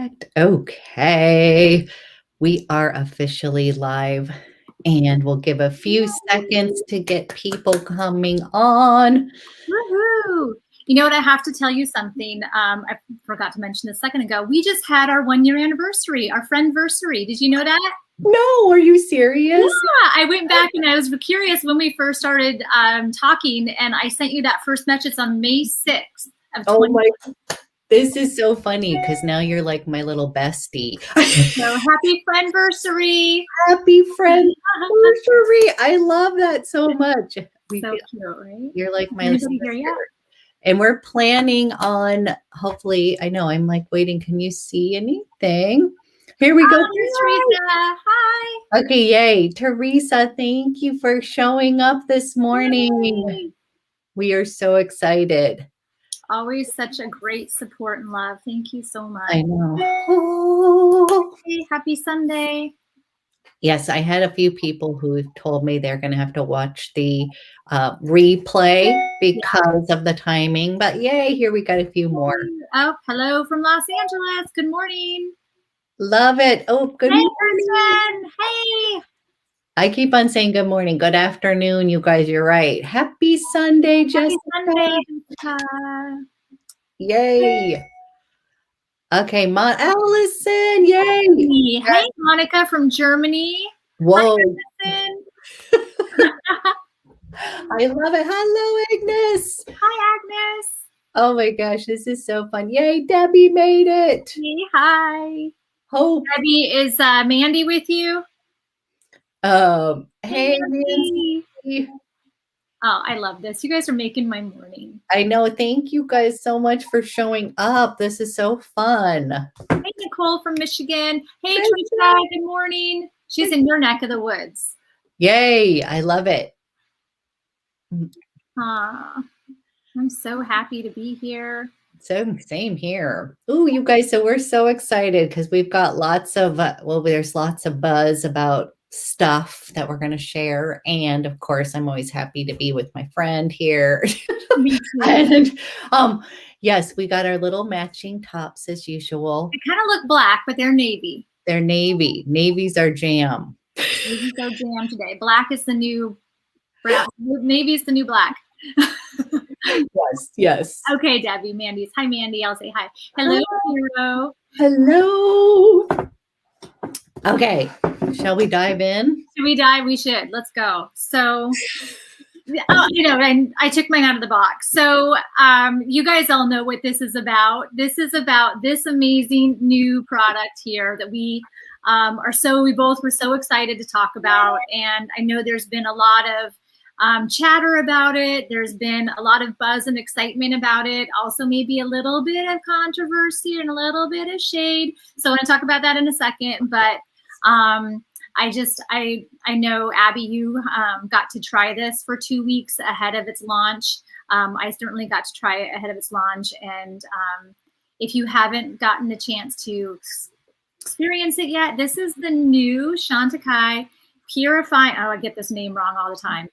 Perfect. Okay. We are officially live and we'll give a few seconds to get people coming on. Woohoo! You know what? I have to tell you something. I forgot to mention this a second ago. We just had our 1-year anniversary, our friendversary. Did you know that? No, are you serious? Yeah, I went back and I was curious when we first started talking, and I sent you that first message on May 6th of 20. Oh my, this is so funny because now you're like my little bestie. So happy friendversary. Happy friendversary. I love that so much. So cute, right? You're like my sister. And we're planning on, hopefully, I know, I'm like waiting. Can you see anything? Here we go. Teresa. Hi. Okay, yay. Teresa, thank you for showing up this morning. Yay. We are so excited. Always such a great support and love. Thank you so much. I know. Oh. Hey, happy Sunday. Yes, I had a few people who told me they're going to have to watch the replay because of the timing. But yay, here we got a few more. Oh, hello from Los Angeles. Good morning. Love it. Oh, good morning. Kristen. Hey. I keep on saying good morning, good afternoon, you guys. You're right. Happy Sunday, Jessica. Happy Sunday, Jessica. Yay. Okay, Allison, yay. Hey, Monica from Germany. Whoa. I love it. Hello, Agnes. Hi, Agnes. Oh my gosh, this is so fun. Yay, Debbie made it. Hey, hi. Hope. Debbie, is Mandy with you? Hey, Mandy. Oh, I love this. You guys are making my morning. I know. Thank you guys so much for showing up. This is so fun. Hey, Nicole from Michigan. Hey, Teresa. Good morning. She's in your neck of the woods. Yay. I love it. I'm so happy to be here. So same here. Ooh, you guys. So we're so excited because we've got lots of, there's lots of buzz about stuff that we're going to share. And of course, I'm always happy to be with my friend here. Me too. And yes, we got our little matching tops as usual. They kind of look black, but they're navy. They're navy. Navy's our jam. Navy's our jam today. Black is the new brown. Navy is the new black. Yes. Okay, Debbie, Mandy's. Hi, Mandy. I'll say hi. Hello, Hero. Hello. Okay, shall we dive in? Should we dive? We should. Let's go. So, I took mine out of the box. So, you guys all know what this is about. This is about this amazing new product here that we both were so excited to talk about. And I know there's been a lot of chatter about it. There's been a lot of buzz and excitement about it. Also, maybe a little bit of controversy and a little bit of shade. So I want to talk about that in a second. But I know, Abby, you got to try this for 2 weeks ahead of its launch. I certainly got to try it ahead of its launch. And if you haven't gotten a chance to experience it yet, this is the new Chantecaille Purifying, I get this name wrong all the time.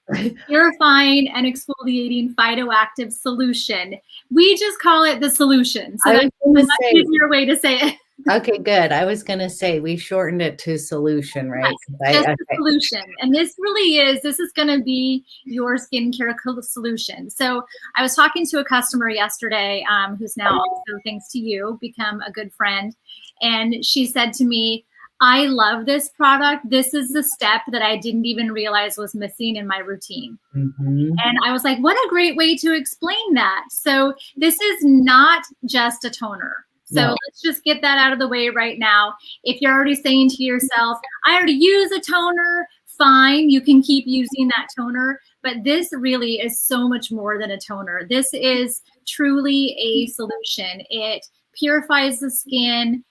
Purifying and Exfoliating Phytoactive Solution. We just call it the solution. So that's a much easier way to say it. Okay, good. I was going to say we shortened it to solution, right? Yes, just the solution. And this is going to be your skincare solution. So I was talking to a customer yesterday who's now also, thanks to you, become a good friend. And she said to me, I love this product. This is the step that I didn't even realize was missing in my routine. Mm-hmm. And I was like, what a great way to explain that. So this is not just a toner. So let's just get that out of the way right now. If you're already saying to yourself, I already use a toner, fine, you can keep using that toner. But this really is so much more than a toner. This is truly a solution. It purifies the skin.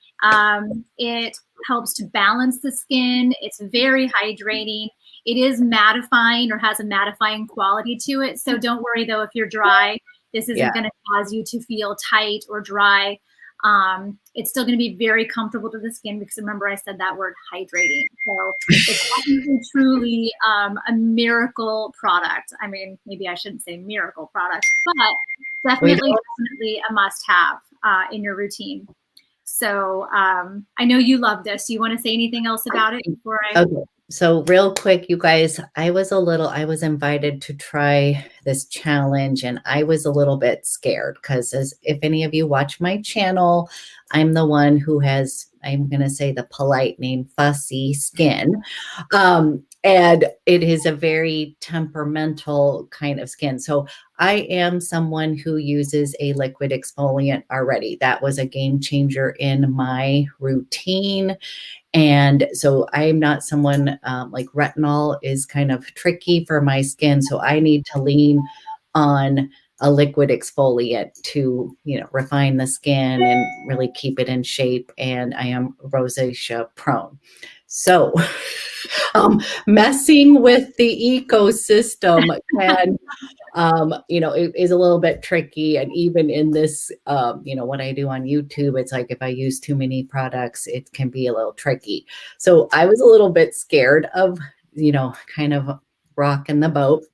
It helps to balance the skin. It's very hydrating. It is mattifying or has a mattifying quality to it. So don't worry though, if you're dry, this isn't going to cause you to feel tight or dry. It's still going to be very comfortable to the skin because remember I said that word, hydrating. So it's definitely truly a miracle product. I mean, maybe I shouldn't say miracle product, but definitely a must have in your routine. So I know you love this. Do you want to say anything else about it before I? Okay. So real quick, you guys, I was invited to try this challenge and I was a little bit scared because if any of you watch my channel, I'm the one who has, I'm going to say the polite name, fussy skin. And it is a very temperamental kind of skin. So I am someone who uses a liquid exfoliant already. That was a game changer in my routine. And so I'm not someone like retinol is kind of tricky for my skin. So I need to lean on a liquid exfoliant to, refine the skin and really keep it in shape. And I am rosacea prone. So messing with the ecosystem can it is a little bit tricky. And even in this, what I do on YouTube, it's like if I use too many products, it can be a little tricky. So I was a little bit scared of, kind of rocking the boat.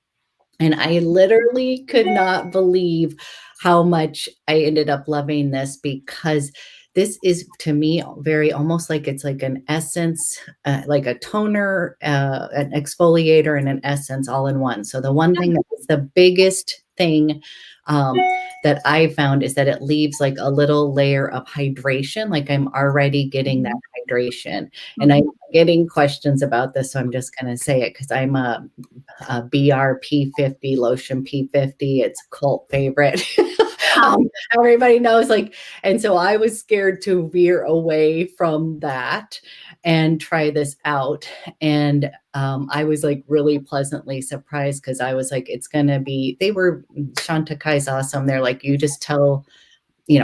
And I literally could not believe how much I ended up loving this because this is to me very almost like it's like an essence, like a toner, an exfoliator, and an essence all in one. So the one thing that was the biggest thing that I found is that it leaves like a little layer of hydration. Like I'm already getting that hydration. And I'm getting questions about this, so I'm just going to say it because I'm a BR P50 lotion P50. It's a cult favorite. Everybody knows, and so I was scared to veer away from that and try this out. And I was like really pleasantly surprised because I was like, it's going to be, Chantecaille's awesome. They're like, you just tell,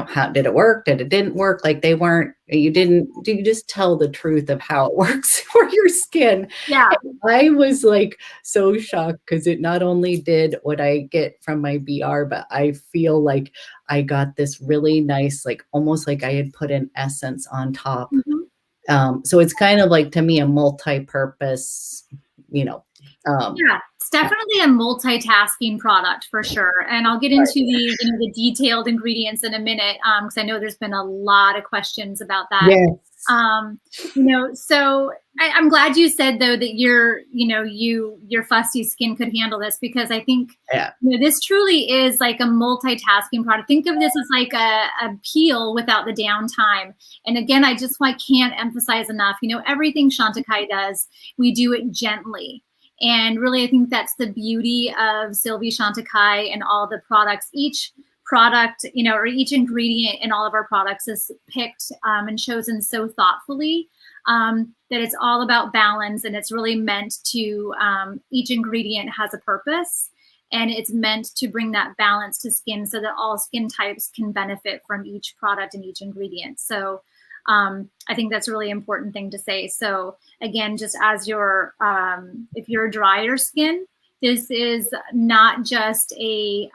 how did it work? Did it didn't work? Like you just tell the truth of how it works for your skin. Yeah. And I was like so shocked because it not only did what I get from my BR, but I feel like I got this really nice, like almost like I had put an essence on top. So it's kind of like, to me, a multi-purpose, yeah, it's definitely a multitasking product for sure. And I'll get into the detailed ingredients in a minute because I know there's been a lot of questions about that. Yes. So I'm glad you said though that your fussy skin could handle this, because I think this truly is like a multitasking product. Think of this as like a peel without the downtime. And again, I can't emphasize enough, everything Chantecaille does, we do it gently. And really, I think that's the beauty of Sylvie Chantecaille and all the products. Each product, or each ingredient in all of our products is picked and chosen so thoughtfully that it's all about balance, and it's really meant to, each ingredient has a purpose, and it's meant to bring that balance to skin so that all skin types can benefit from each product and each ingredient. So I think that's a really important thing to say. So again, just as if you're a drier skin, this is not just a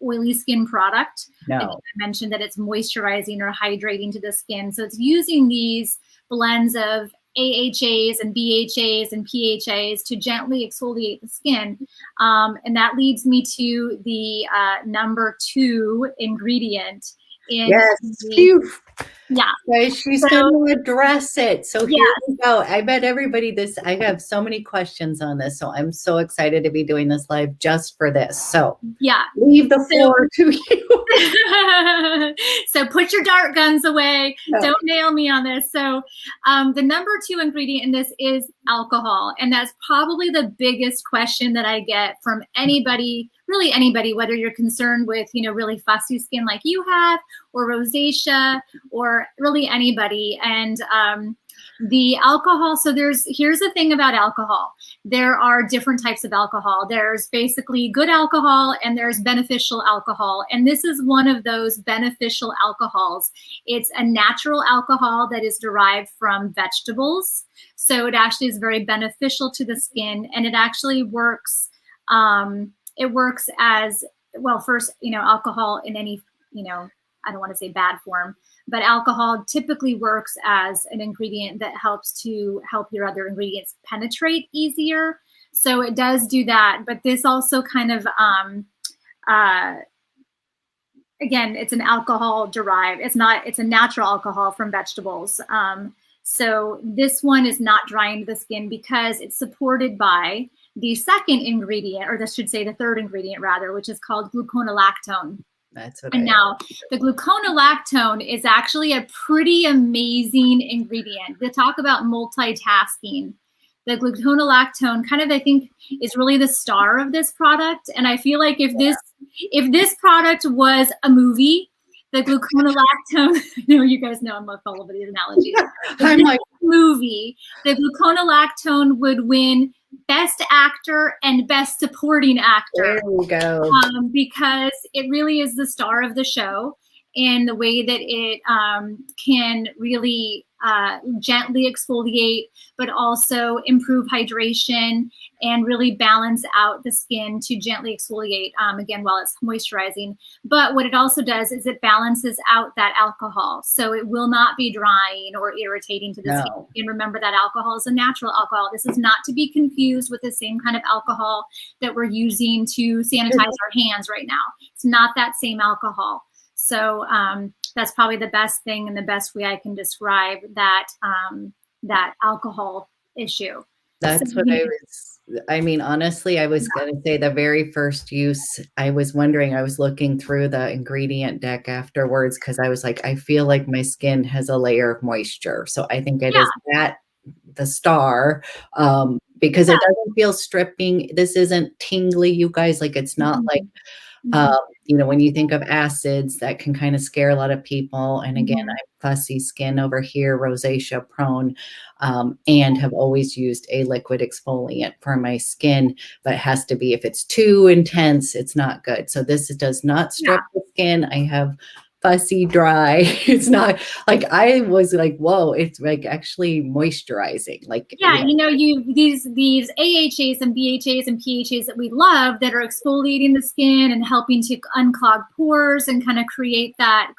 oily skin product. No. I mentioned that it's moisturizing or hydrating to the skin. So it's using these blends of AHAs and BHAs and PHAs to gently exfoliate the skin. And that leads me to the number 2 ingredient. Yeah. She's going to address it. So here we go. I bet everybody I have so many questions on this. So I'm so excited to be doing this live just for this. So leave the floor to you. So put your dart guns away. No. Don't nail me on this. So the number 2 ingredient in this is alcohol. And that's probably the biggest question that I get from anybody, really anybody, whether you're concerned with, really fussy skin like you have, or rosacea, or really anybody. And the alcohol, so here's the thing about alcohol. There are different types of alcohol. There's basically good alcohol and there's beneficial alcohol. And this is one of those beneficial alcohols. It's a natural alcohol that is derived from vegetables. So it actually is very beneficial to the skin, and it actually works, it works as, well, first, alcohol in any, I don't want to say bad form, but alcohol typically works as an ingredient that helps to help your other ingredients penetrate easier. So it does do that, but this also kind of again, it's an alcohol derived. It's a natural alcohol from vegetables. So this one is not drying to the skin because it's supported by the second ingredient, or this should say the third ingredient rather, which is called gluconolactone. That's what And now the gluconolactone is actually a pretty amazing ingredient. To talk about multitasking, the gluconolactone kind of, I think, is really the star of this product. And I feel like if this product was a movie, the gluconolactone, I know you guys know I'm full of these analogies. I'm like, movie, the gluconolactone would win Best Actor and Best Supporting Actor. There we go. Because it really is the star of the show, and the way that it can really gently exfoliate, but also improve hydration and really balance out the skin to gently exfoliate, again, while it's moisturizing. But what it also does is it balances out that alcohol. So it will not be drying or irritating to the skin. And remember that alcohol is a natural alcohol. This is not to be confused with the same kind of alcohol that we're using to sanitize our hands right now. It's not that same alcohol. So that's probably the best thing and the best way I can describe that that alcohol issue. That's what I mean, honestly, I was going to say the very first use, I was wondering, I was looking through the ingredient deck afterwards because I was like, I feel like my skin has a layer of moisture. So I think it is that the star, because it doesn't feel stripping. This isn't tingly, you guys. Like, it's not like, you know, when you think of acids, that can kind of scare a lot of people. And again, I'm fussy skin over here, rosacea prone, and have always used a liquid exfoliant for my skin, but it has to be, if it's too intense, it's not good. So this does not strip the skin. I have fussy, dry. It's not like, I was like, whoa, it's like actually moisturizing. Like, you know, these AHAs and BHAs and PHAs that we love that are exfoliating the skin and helping to unclog pores and kind of create that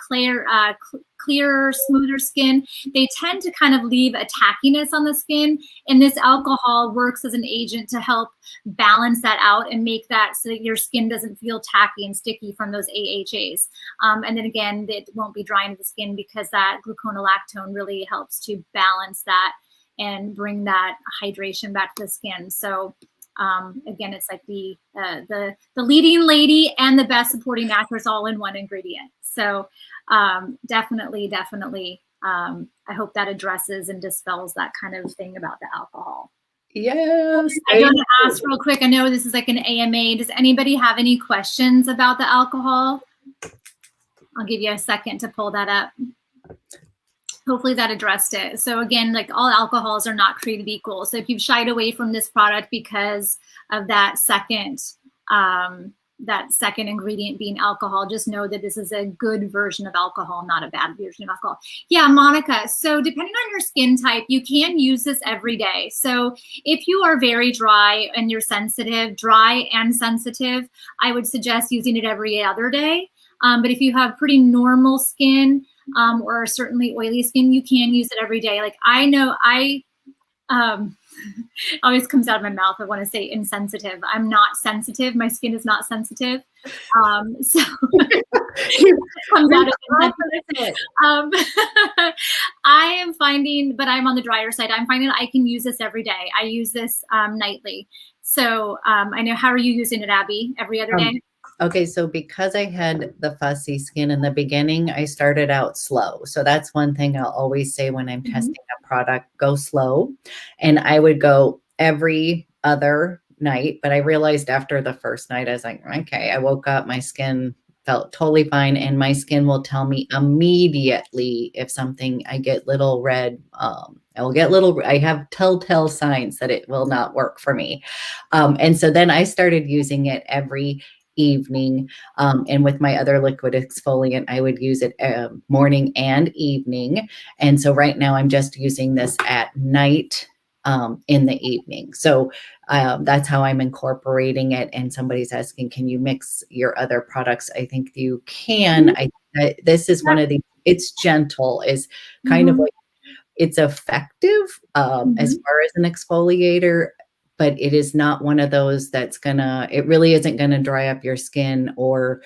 clearer, smoother skin, they tend to kind of leave a tackiness on the skin. And this alcohol works as an agent to help balance that out and make that so that your skin doesn't feel tacky and sticky from those AHAs. And then again, it won't be drying to the skin because that gluconolactone really helps to balance that and bring that hydration back to the skin. So again, it's like the leading lady and the best supporting actors all in one ingredient. So definitely, I hope that addresses and dispels that kind of thing about the alcohol. Yes. I want to ask real quick. I know this is like an AMA. Does anybody have any questions about the alcohol? I'll give you a second to pull that up. Hopefully that addressed it. So again, like, all alcohols are not created equal. So if you've shied away from this product because of that second ingredient being alcohol, just know that this is a good version of alcohol, not a bad version of alcohol. Yeah, Monica. So depending on your skin type, you can use this every day. So if you are very dry and you're sensitive, dry and sensitive, I would suggest using it every other day. But if you have pretty normal skin, or certainly oily skin, you can use it every day. Like, I know always comes out of my mouth, I want to say insensitive. I'm not sensitive. My skin is not sensitive. So it comes out of insensitive. I am finding, but I'm on the drier side. I'm finding that I can use this every day. I use this nightly. So I know, how are you using it, Abby? Every other day? Okay, so because I had the fussy skin in the beginning, I started out slow. So that's one thing I'll always say when I'm testing a product, go slow. And I would go every other night, but I realized after the first night, I was like, okay, I woke up, my skin felt totally fine. And my skin will tell me immediately if something, I get little red, I have telltale signs that it will not work for me. And so then I started using it every evening. And with my other liquid exfoliant, I would use it morning and evening. And so right now I'm just using this at night in the evening. So that's how I'm incorporating it. And somebody's asking, can you mix your other products? I think you can. This is one of the, it's gentle, is kind of like, it's effective as far as an exfoliator, but it is not one of those that's it really isn't gonna dry up your skin or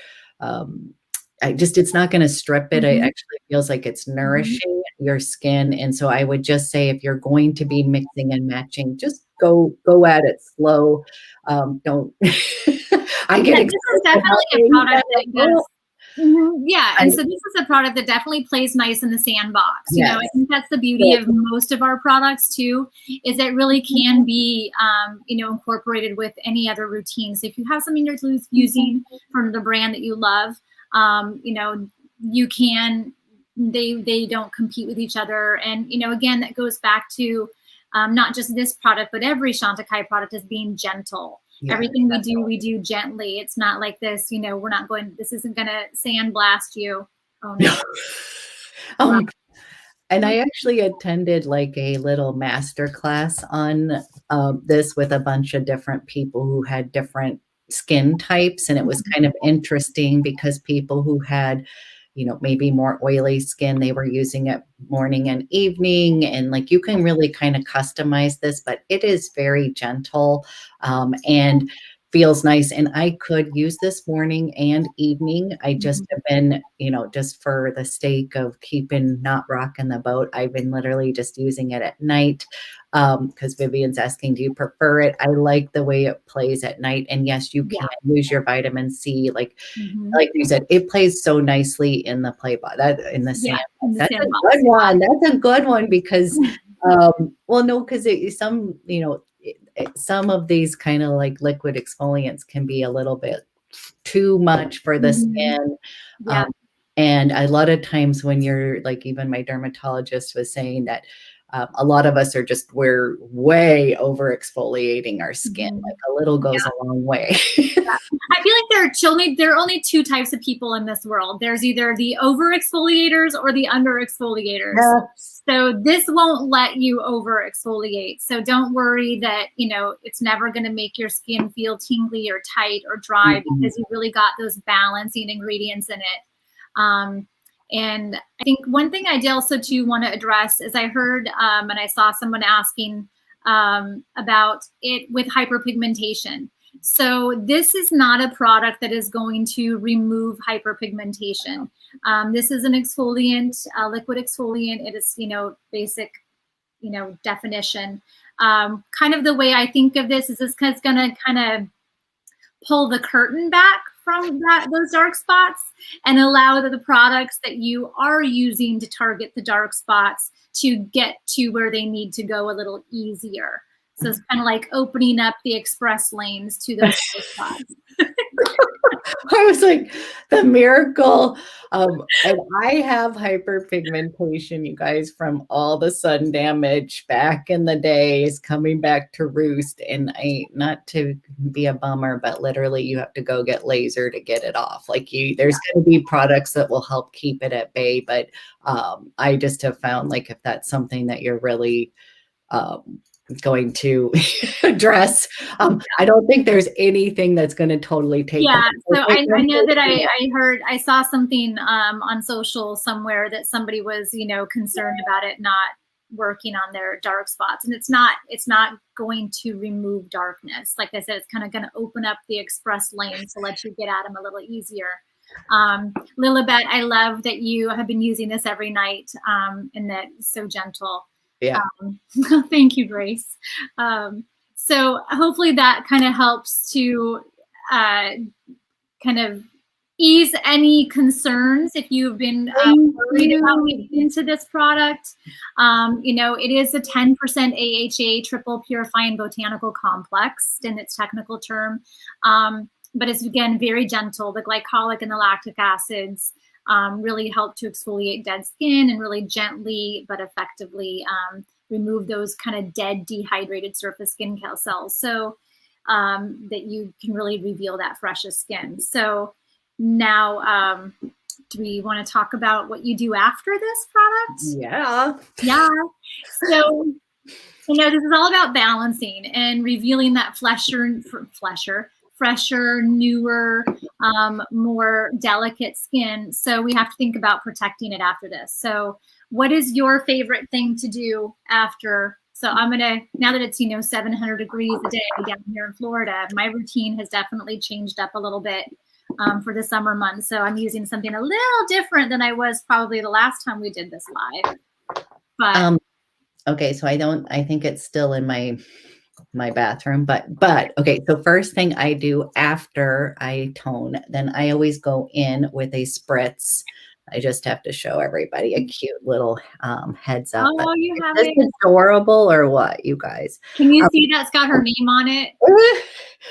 it's not going to strip it. It Mhm. actually feels like it's Mhm. nourishing your skin. And so I would just say, if you're going to be mixing and matching, just go at it slow. Don't, I get Yeah, excited this is about definitely a things. product that goes. Yeah, I, and so this is a product that definitely plays nice in the sandbox. You know, I yes. think that's the beauty Yes. of most of our products too, is it really can be, you know, incorporated with any other routine. So if you have something you're using from the brand that you love, you know, you can, they don't compete with each other. And, you know, again, that goes back to not just this product, but every Chantecaille product is being gentle. Yeah. Everything we do gently. It's not like this, you know, we're not going, this isn't going to sandblast you. Oh no. And I actually attended like a little master class on this with a bunch of different people who had different skin types. And it was kind of interesting because people who had, you know, maybe more oily skin, they were using it morning and evening. And like you can really kind of customize this, but it is very gentle and feels nice. And I could use this morning and evening. I just have been, you know, just for the sake of keeping not rocking the boat, I've been literally just using it at night. Because Vivian's asking, do you prefer it? I like the way it plays at night. And yes, you can use your vitamin C. Like you said, it plays so nicely in the play bot, that in the sand. That's a good one. That's a good one because, well, no, because some, you know, some of these kind of like liquid exfoliants can be a little bit too much for the skin. Yeah. And a lot of times when you're like, even my dermatologist was saying that a lot of us we're way over exfoliating our skin. Like a little goes a long way. I feel like there are only two types of people in this world. There's either the over exfoliators or the under exfoliators. Yes. So this won't let you over exfoliate. So don't worry that, you know, it's never going to make your skin feel tingly or tight or dry because you really got those balancing ingredients in it. And I think one thing I also too want to address is I heard and I saw someone asking about it with hyperpigmentation. So this is not a product that is going to remove hyperpigmentation. This is an exfoliant, liquid exfoliant. It is, you know, basic, you know, definition. Kind of the way I think of this is going to kind of pull the curtain back from those dark spots and allow the products that you are using to target the dark spots to get to where they need to go a little easier. So it's kind of like opening up the express lanes to those spots. I was like, the miracle. And I have hyperpigmentation, you guys, from all the sun damage back in the days, coming back to roost. And not to be a bummer, but literally you have to go get laser to get it off. Like there's going to be products that will help keep it at bay. But I just have found like, if that's something that you're really going to address. I don't think there's anything that's going to totally take. Yeah, so I know that I saw something on social somewhere that somebody was, you know, concerned about it not working on their dark spots, and it's not going to remove darkness. Like I said, it's kind of going to open up the express lanes to let you get at them a little easier. Lilibet, I love that you have been using this every night, and that it's so gentle. Yeah. Thank you, Grace. So hopefully that kind of helps to kind of ease any concerns if you've been worried about getting into this product. You know, it is a 10% AHA triple purifying botanical complex in its technical term. But it's, again, very gentle. The glycolic and the lactic acids really help to exfoliate dead skin and really gently but effectively remove those kind of dead, dehydrated surface skin cells, so that you can really reveal that freshest skin. So now, do we want to talk about what you do after this product? Yeah. Yeah. So, you know, this is all about balancing and revealing that fresher, newer, more delicate skin. So we have to think about protecting it after this. So what is your favorite thing to do after? So I'm going to, now that it's, you know, 700 degrees a day down here in Florida, my routine has definitely changed up a little bit. for the summer months. So I'm using something a little different than I was probably the last time we did this live. But okay, so I think it's still in my bathroom, but okay, so first thing I do after I tone, then I always go in with a spritz. I just have to show everybody a cute little heads up. oh, you Is have this it. adorable or what, you guys? Can you see that's got her name on it?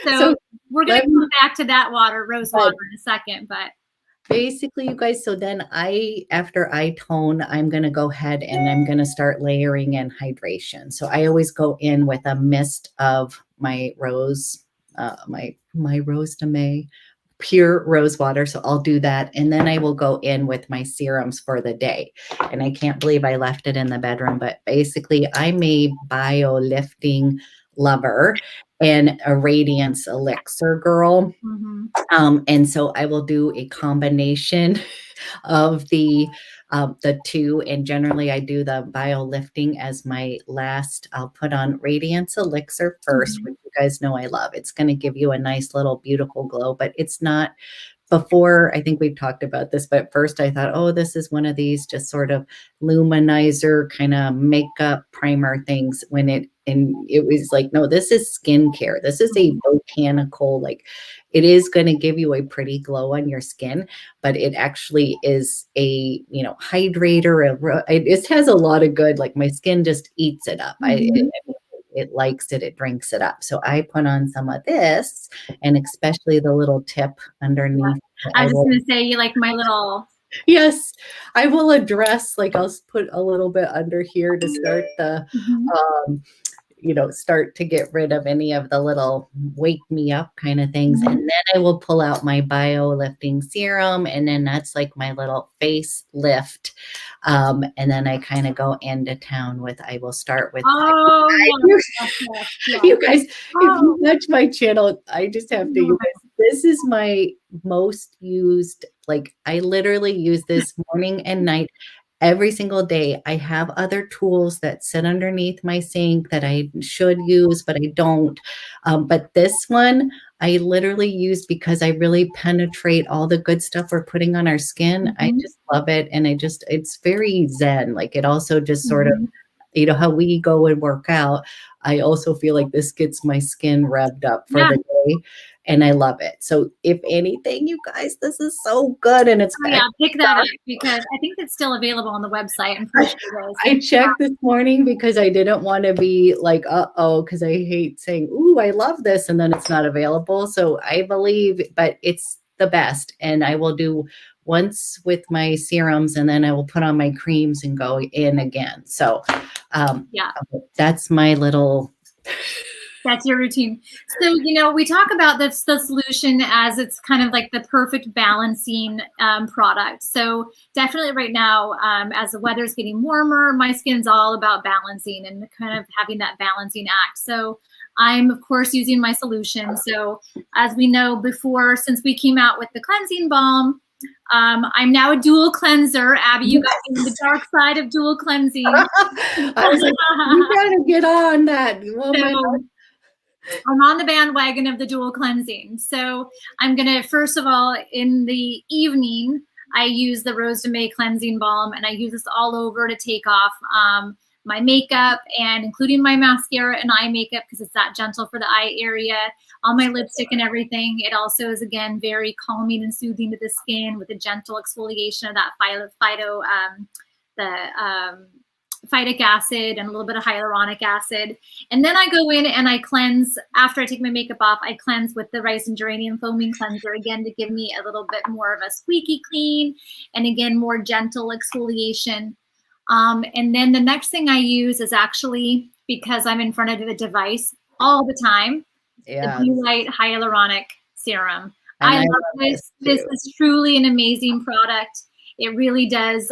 So we're going to come back to that rose water in a second, but basically, you guys, so then after I tone, I'm going to go ahead and I'm going to start layering in hydration. So I always go in with a mist of my rose, my Rose de May Pure Rosewater. So I'll do that. And then I will go in with my serums for the day. And I can't believe I left it in the bedroom, but basically I'm a bio lifting lover and a radiance elixir girl. And so I will do a combination of the two, and generally I do the bio lifting as my last. I'll put on Radiance Elixir first, which you guys know I love. It's going to give you a nice little beautiful glow, but it's not. Before, I think we've talked about this, but first I thought, oh, this is one of these just sort of luminizer kind of makeup primer things, and it was like, no, this is skincare. This is a botanical, like, it is going to give you a pretty glow on your skin, but it actually is a, hydrator. It has a lot of good, like my skin just eats it up. It likes it, it drinks it up. So I put on some of this, and especially the little tip underneath. I was just going to say, you like my little. Yes, I will address, like I'll put a little bit under here to start the, start to get rid of any of the little wake me up kind of things. And then I will pull out my bio lifting serum. And then that's like my little face lift. And then I kind of go into town with, I will start with, you guys, if you watch my channel, I just have to, you guys, this is my most used, like I literally use this morning and night. Every single day. I have other tools that sit underneath my sink that I should use, but I don't. But this one, I literally use because I really penetrate all the good stuff we're putting on our skin. I just love it. And it's very zen. Like it also just sort of, how we go and work out. I also feel like this gets my skin revved up for the day. And I love it. So if anything, you guys, this is so good. And it's pick that up because I think it's still available on the website. I'm pretty sure it is. I checked this morning because I didn't want to be like, because I hate saying, ooh, I love this, and then it's not available. So I believe, but it's the best. And I will do once with my serums, and then I will put on my creams and go in again. So that's my little... That's your routine. So, we talk about the solution as it's kind of like the perfect balancing product. So definitely right now, as the weather's getting warmer, my skin's all about balancing and kind of having that balancing act. So I'm, of course, using my solution. So as we know before, since we came out with the cleansing balm, I'm now a dual cleanser. Abby, you got me in the dark side of dual cleansing. I was like, you gotta get on that. I'm on the bandwagon of the dual cleansing. So I'm going to, first of all, in the evening, I use the Rose de May cleansing balm, and I use this all over to take off my makeup, and including my mascara and eye makeup, because it's that gentle for the eye area, all my lipstick and everything. It also is, again, very calming and soothing to the skin with a gentle exfoliation of that phytic acid and a little bit of hyaluronic acid. And then I go in and I cleanse. After I take my makeup off, I cleanse with the rice and geranium foaming cleanser, again, to give me a little bit more of a squeaky clean and, again, more gentle exfoliation. And then the next thing I use is actually, because I'm in front of the device all the time, the Blue Light Hyaluronic Serum. I love this. This is truly an amazing product. It really does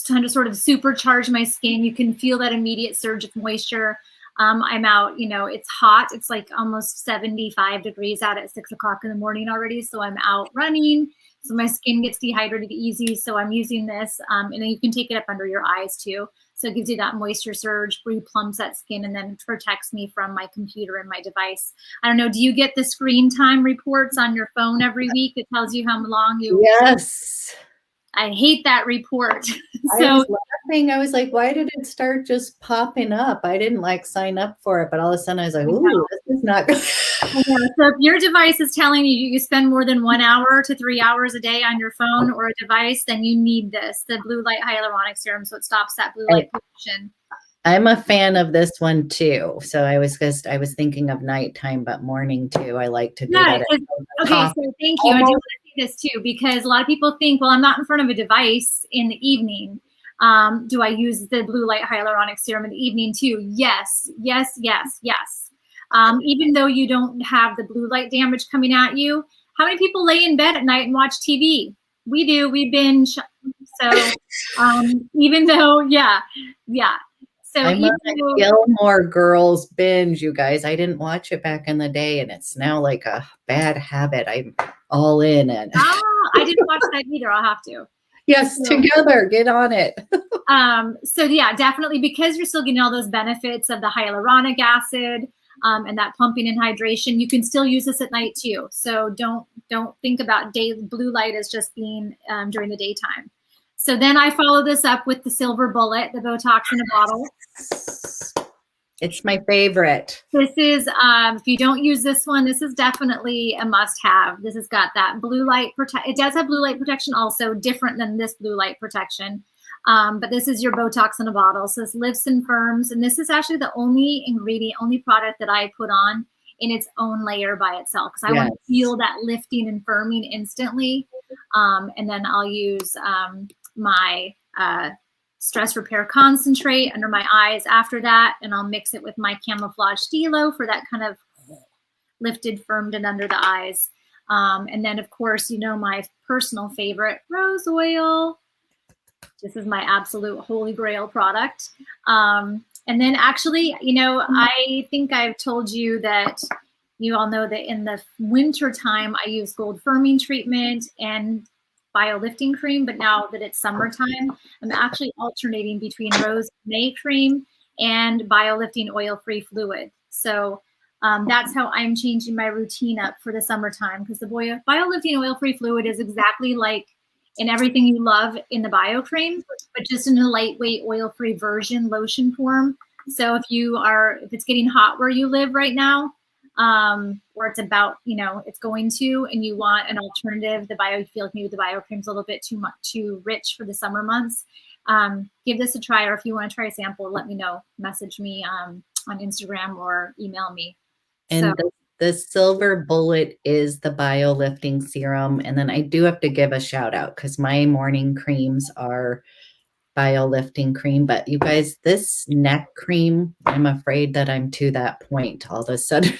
kind of sort of supercharge my skin. You can feel that immediate surge of moisture. I'm out, it's hot. It's like almost 75 degrees out at 6 o'clock in the morning already. So I'm out running. So my skin gets dehydrated easy. So I'm using this, and then you can take it up under your eyes too. So it gives you that moisture surge, replumps that skin, and then protects me from my computer and my device. I don't know, do you get the screen time reports on your phone every week that tells you how long you... Yes. I hate that report. I was laughing. I was like, why did it start just popping up? I didn't like sign up for it, but all of a sudden I was like, ooh, this is not good. So if your device is telling you you spend more than 1 hour to 3 hours a day on your phone or a device, then you need this, the blue light hyaluronic serum, so it stops that blue light pollution. I'm a fan of this one too. So I was thinking of nighttime, but morning too. I like to do that. Okay, so thank you. I do want to say this too, because a lot of people think, well, I'm not in front of a device in the evening. Do I use the blue light hyaluronic serum in the evening too? Yes, yes, yes, yes. Even though you don't have the blue light damage coming at you, how many people lay in bed at night and watch TV? We do. We binge. So even though, yeah. So I'm on a Gilmore Girls binge, you guys. I didn't watch it back in the day, and it's now like a bad habit. I'm all in it. Oh, I didn't watch that either. I'll have to. Yes, so, together, get on it. So yeah, definitely, because you're still getting all those benefits of the hyaluronic acid and that pumping and hydration, you can still use this at night too. So don't think about blue light as just being during the daytime. So then I follow this up with the silver bullet, the Botox in a bottle. It's my favorite. This is, if you don't use this one, this is definitely a must-have. This has got that blue light it does have blue light protection also, different than this blue light protection. But this is your Botox in a bottle. So this lifts and firms, and this is actually the only product that I put on in its own layer by itself, because I want to feel that lifting and firming instantly. And then I'll use my stress repair concentrate under my eyes after that, and I'll mix it with my camouflage stilo for that kind of lifted, firmed, and under the eyes. And then, of course, you know my personal favorite, rose oil. This is my absolute holy grail product. And then actually, you know, I think I've told you that you all know that in the winter time, I use gold firming treatment and bio-lifting cream, but now that it's summertime, I'm actually alternating between Rose May cream and bio-lifting oil-free fluid. So that's how I'm changing my routine up for the summertime, because the bio-lifting oil-free fluid is exactly like in everything you love in the bio cream, but just in a lightweight oil-free version, lotion form. So if it's getting hot where you live right now, or it's about, you know, it's going to, and you want an alternative, you feel like maybe the bio cream's a little bit too rich for the summer months, give this a try. Or if you want to try a sample, let me know, message me on Instagram or email me. And the silver bullet is the bio lifting serum. And then I do have to give a shout out, because my morning creams are bio lifting cream. But you guys, this neck cream, I'm afraid that I'm to that point all of a sudden.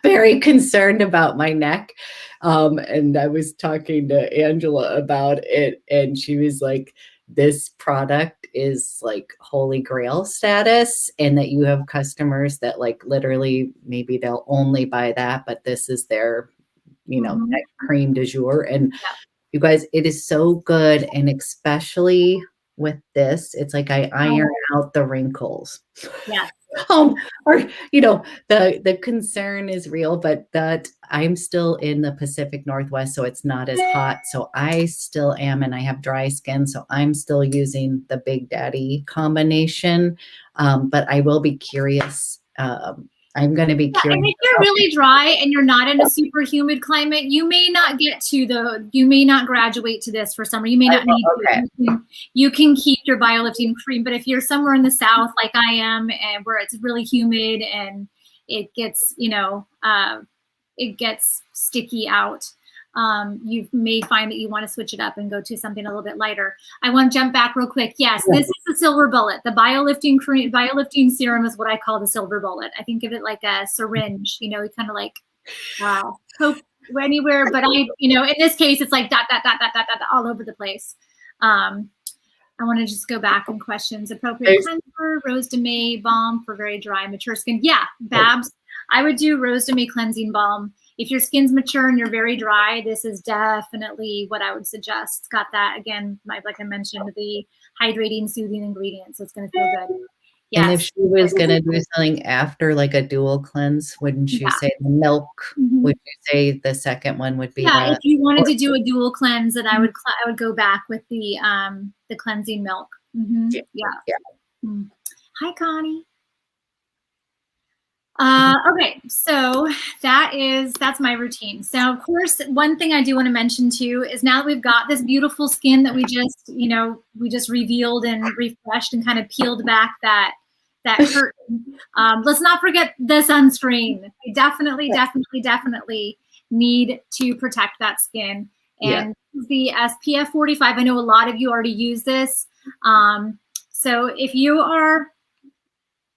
Very concerned about my neck. And I was talking to Angela about it, and she was like, this product is like holy grail status, and that you have customers that like literally maybe they'll only buy that, but this is their, you know, neck cream du jour. And you guys, it is so good. And especially with this, it's like I iron out the wrinkles. Yeah. Or, you know, the concern is real, but that I'm still in the Pacific Northwest, so it's not as hot. So I still am, and I have dry skin, so I'm still using the Big Daddy combination. But I will be curious. I'm going to be curious. And if you're really dry and you're not in a super humid climate, you may not you may not graduate to this for summer. You may not need to. You can keep your bio-lifting cream. But if you're somewhere in the South, like I am, and where it's really humid and it gets, you know, it gets sticky out, you may find that you want to switch it up and go to something a little bit lighter. I want to jump back real quick. Yes, this is the silver bullet. The bio-lifting cream, bio-lifting serum is what I call the silver bullet. I think of it like a syringe, you know, you kind of like poke anywhere. But you know, in this case, it's like dot, dot, dot, dot, dot, dot, all over the place. I want to just go back in questions. Appropriate cleanser, Rose de May balm for very dry, mature skin. Yeah, Babs, I would do Rose de May cleansing balm if your skin's mature and you're very dry, this is definitely what I would suggest. It's got that, again, like I mentioned, the hydrating, soothing ingredients. So it's going to feel good. Yes. And if she was going to do something after like a dual cleanse, wouldn't you say the milk? Would you say the second one would be that? If you wanted to do a dual cleanse, then I would go back with the cleansing milk. Hi, Connie. Okay, so that's my routine. So of course, one thing I do want to mention too is now that we've got this beautiful skin that we just revealed and refreshed and kind of peeled back that curtain. Let's not forget the sunscreen. We definitely need to protect that skin. And the SPF 45, I know a lot of you already use this. So if you are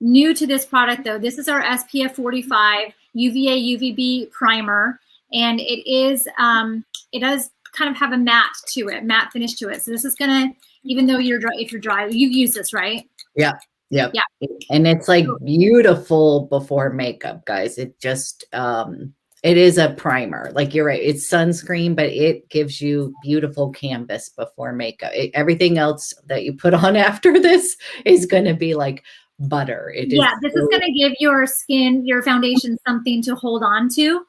new to this product though, this is our SPF 45 UVA UVB primer, and it does kind of have a matte finish to it. So this is gonna, even though if you're dry, you've used this, right? Yeah. And it's like beautiful before makeup, guys. It just it is a primer. Like you're right, it's sunscreen, but it gives you beautiful canvas before makeup. Everything else that you put on after this is going to be like butter. This is going to give your skin, your foundation, something to hold on to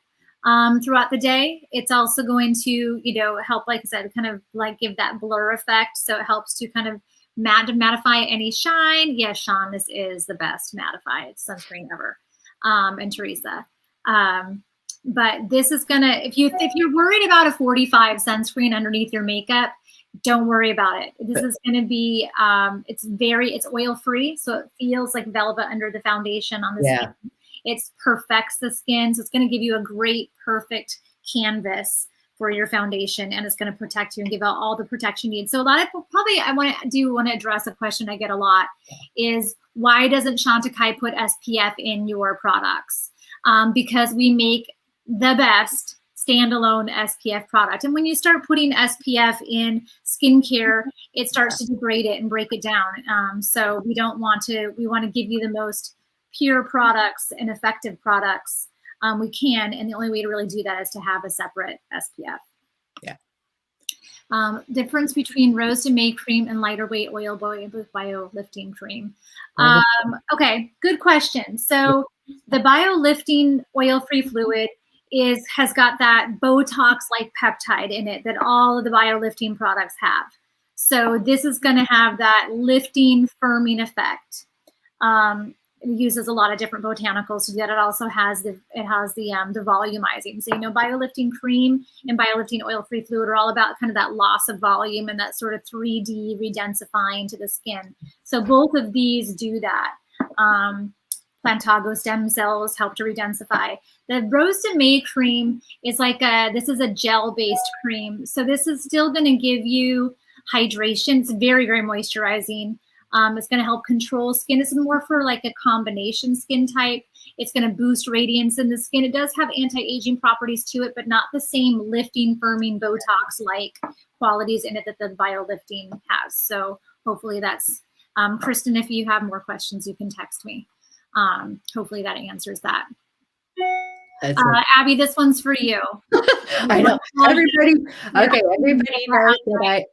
throughout the day. It's also going to, help, like I said, kind of like give that blur effect. So it helps to kind of mattify any shine. Yes, Sean, this is the best mattified sunscreen ever. And Teresa. But this is gonna, if you're worried about a 45 sunscreen underneath your makeup, don't worry about it. This is gonna be, it's oil free, so it feels like velvet under the foundation on the skin. It perfects the skin, so it's gonna give you a great, perfect canvas for your foundation, and it's going to protect you and give out all the protection you need. So a lot of people probably, I want to address a question I get a lot is, why doesn't Chantecaille put SPF in your products? Because we make the best standalone SPF product. And when you start putting SPF in skincare, it starts to degrade it and break it down. So we want to give you the most pure products and effective products we can, and the only way to really do that is to have a separate SPF. Difference between Rose de May cream and lighter weight oil bio lifting cream. Okay, good question. So the bio lifting oil-free fluid has got that Botox-like peptide in it that all of the bio lifting products have. So this is going to have that lifting, firming effect. It uses a lot of different botanicals to do that. It also has the volumizing. So, biolifting cream and biolifting oil-free fluid are all about kind of that loss of volume and that sort of 3D redensifying to the skin. So both of these do that. Plantago stem cells help to redensify. The Rose de May cream is this is a gel-based cream. So this is still going to give you hydration. It's very, very moisturizing. It's going to help control skin. It's more for like a combination skin type. It's going to boost radiance in the skin. It does have anti-aging properties to it, but not the same lifting, firming, Botox-like qualities in it that the BioLifting has. So hopefully that's, Kristen, if you have more questions, you can text me. Hopefully that answers that. Abby, this one's for you. I know. Everybody knows that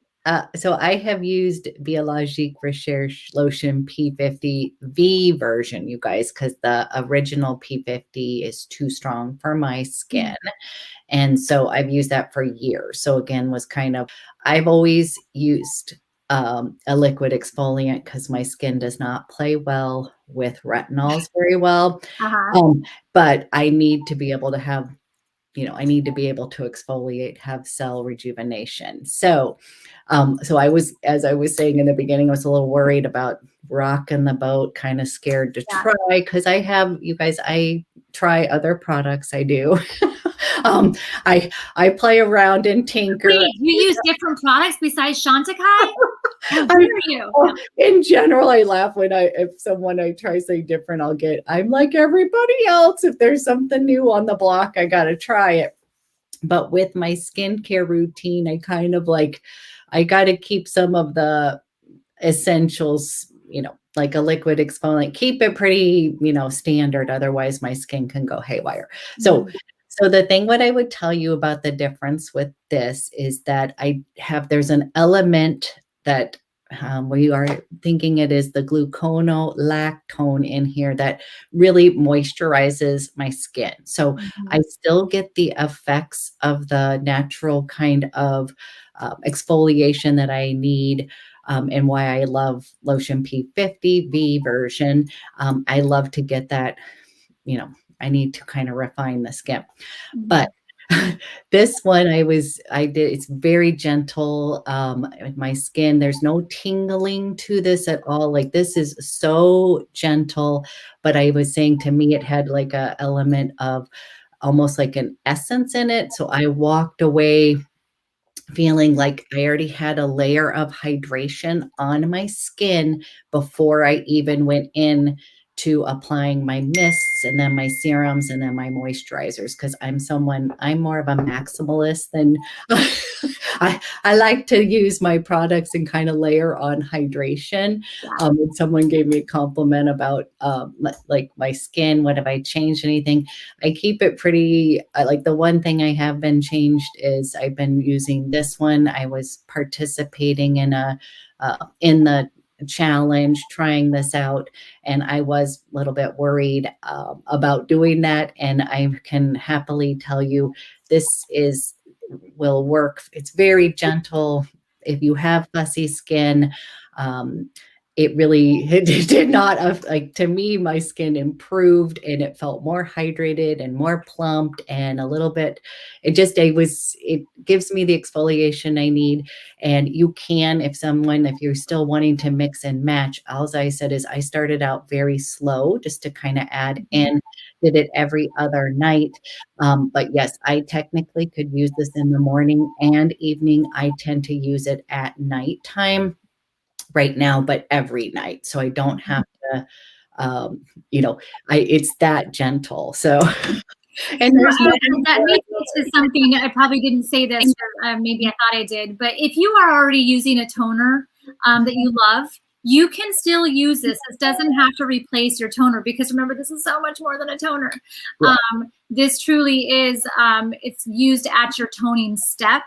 so I have used Biologique Recherche Lotion P50V version, you guys, because the original P50 is too strong for my skin. And so I've used that for years. So again, I've always used a liquid exfoliant because my skin does not play well with retinols very well. But I need to be able to have, I need to be able to exfoliate, have cell rejuvenation. So as I was saying in the beginning, I was a little worried about rocking the boat, kind of scared to try, because I try other products. I do. I play around and tinker. Wait, you use different products besides Chantecaille? In general, I laugh when I try something different, I'm like everybody else. If there's something new on the block, I got to try it. But with my skincare routine, I got to keep some of the essentials, like a liquid exfoliant, keep it pretty, standard. Otherwise my skin can go haywire. So So the thing what I would tell you about the difference with this is that there's an element that we are thinking it is the gluconolactone in here that really moisturizes my skin. So I still get the effects of the natural kind of exfoliation that I need. And why I love Lotion P50 V version. I love to get that, I need to kind of refine the skin. But this one I did, it's very gentle with my skin. There's no tingling to this at all. Like this is so gentle, but I was saying to me, it had like a element of almost like an essence in it. So I walked away feeling like I already had a layer of hydration on my skin before I even went in to applying my mists and then my serums and then my moisturizers, because I'm more of a maximalist than I like to use my products and kind of layer on hydration. And someone gave me a compliment about like my skin. What have I changed anything? I keep it pretty, like the one thing I have been changed is I've been using this one. I was participating in in the challenge, trying this out, and I was a little bit worried about doing that. And I can happily tell you will work. It's very gentle. If you have fussy skin, it did not like, to me, my skin improved and it felt more hydrated and more plumped and a little bit, it gives me the exfoliation I need. And you can, if you're still wanting to mix and match, all I said is I started out very slow just to kind of add in, did it every other night. But yes, I technically could use this in the morning and evening. I tend to use it at nighttime right now, but every night. So I don't have to, um, it's that gentle. So, and there's that leads me to something. I probably didn't say this, or maybe I thought I did, but if you are already using a toner that you love, you can still use this. This doesn't have to replace your toner, because remember, this is so much more than a toner. Yeah. This truly is, it's used at your toning step.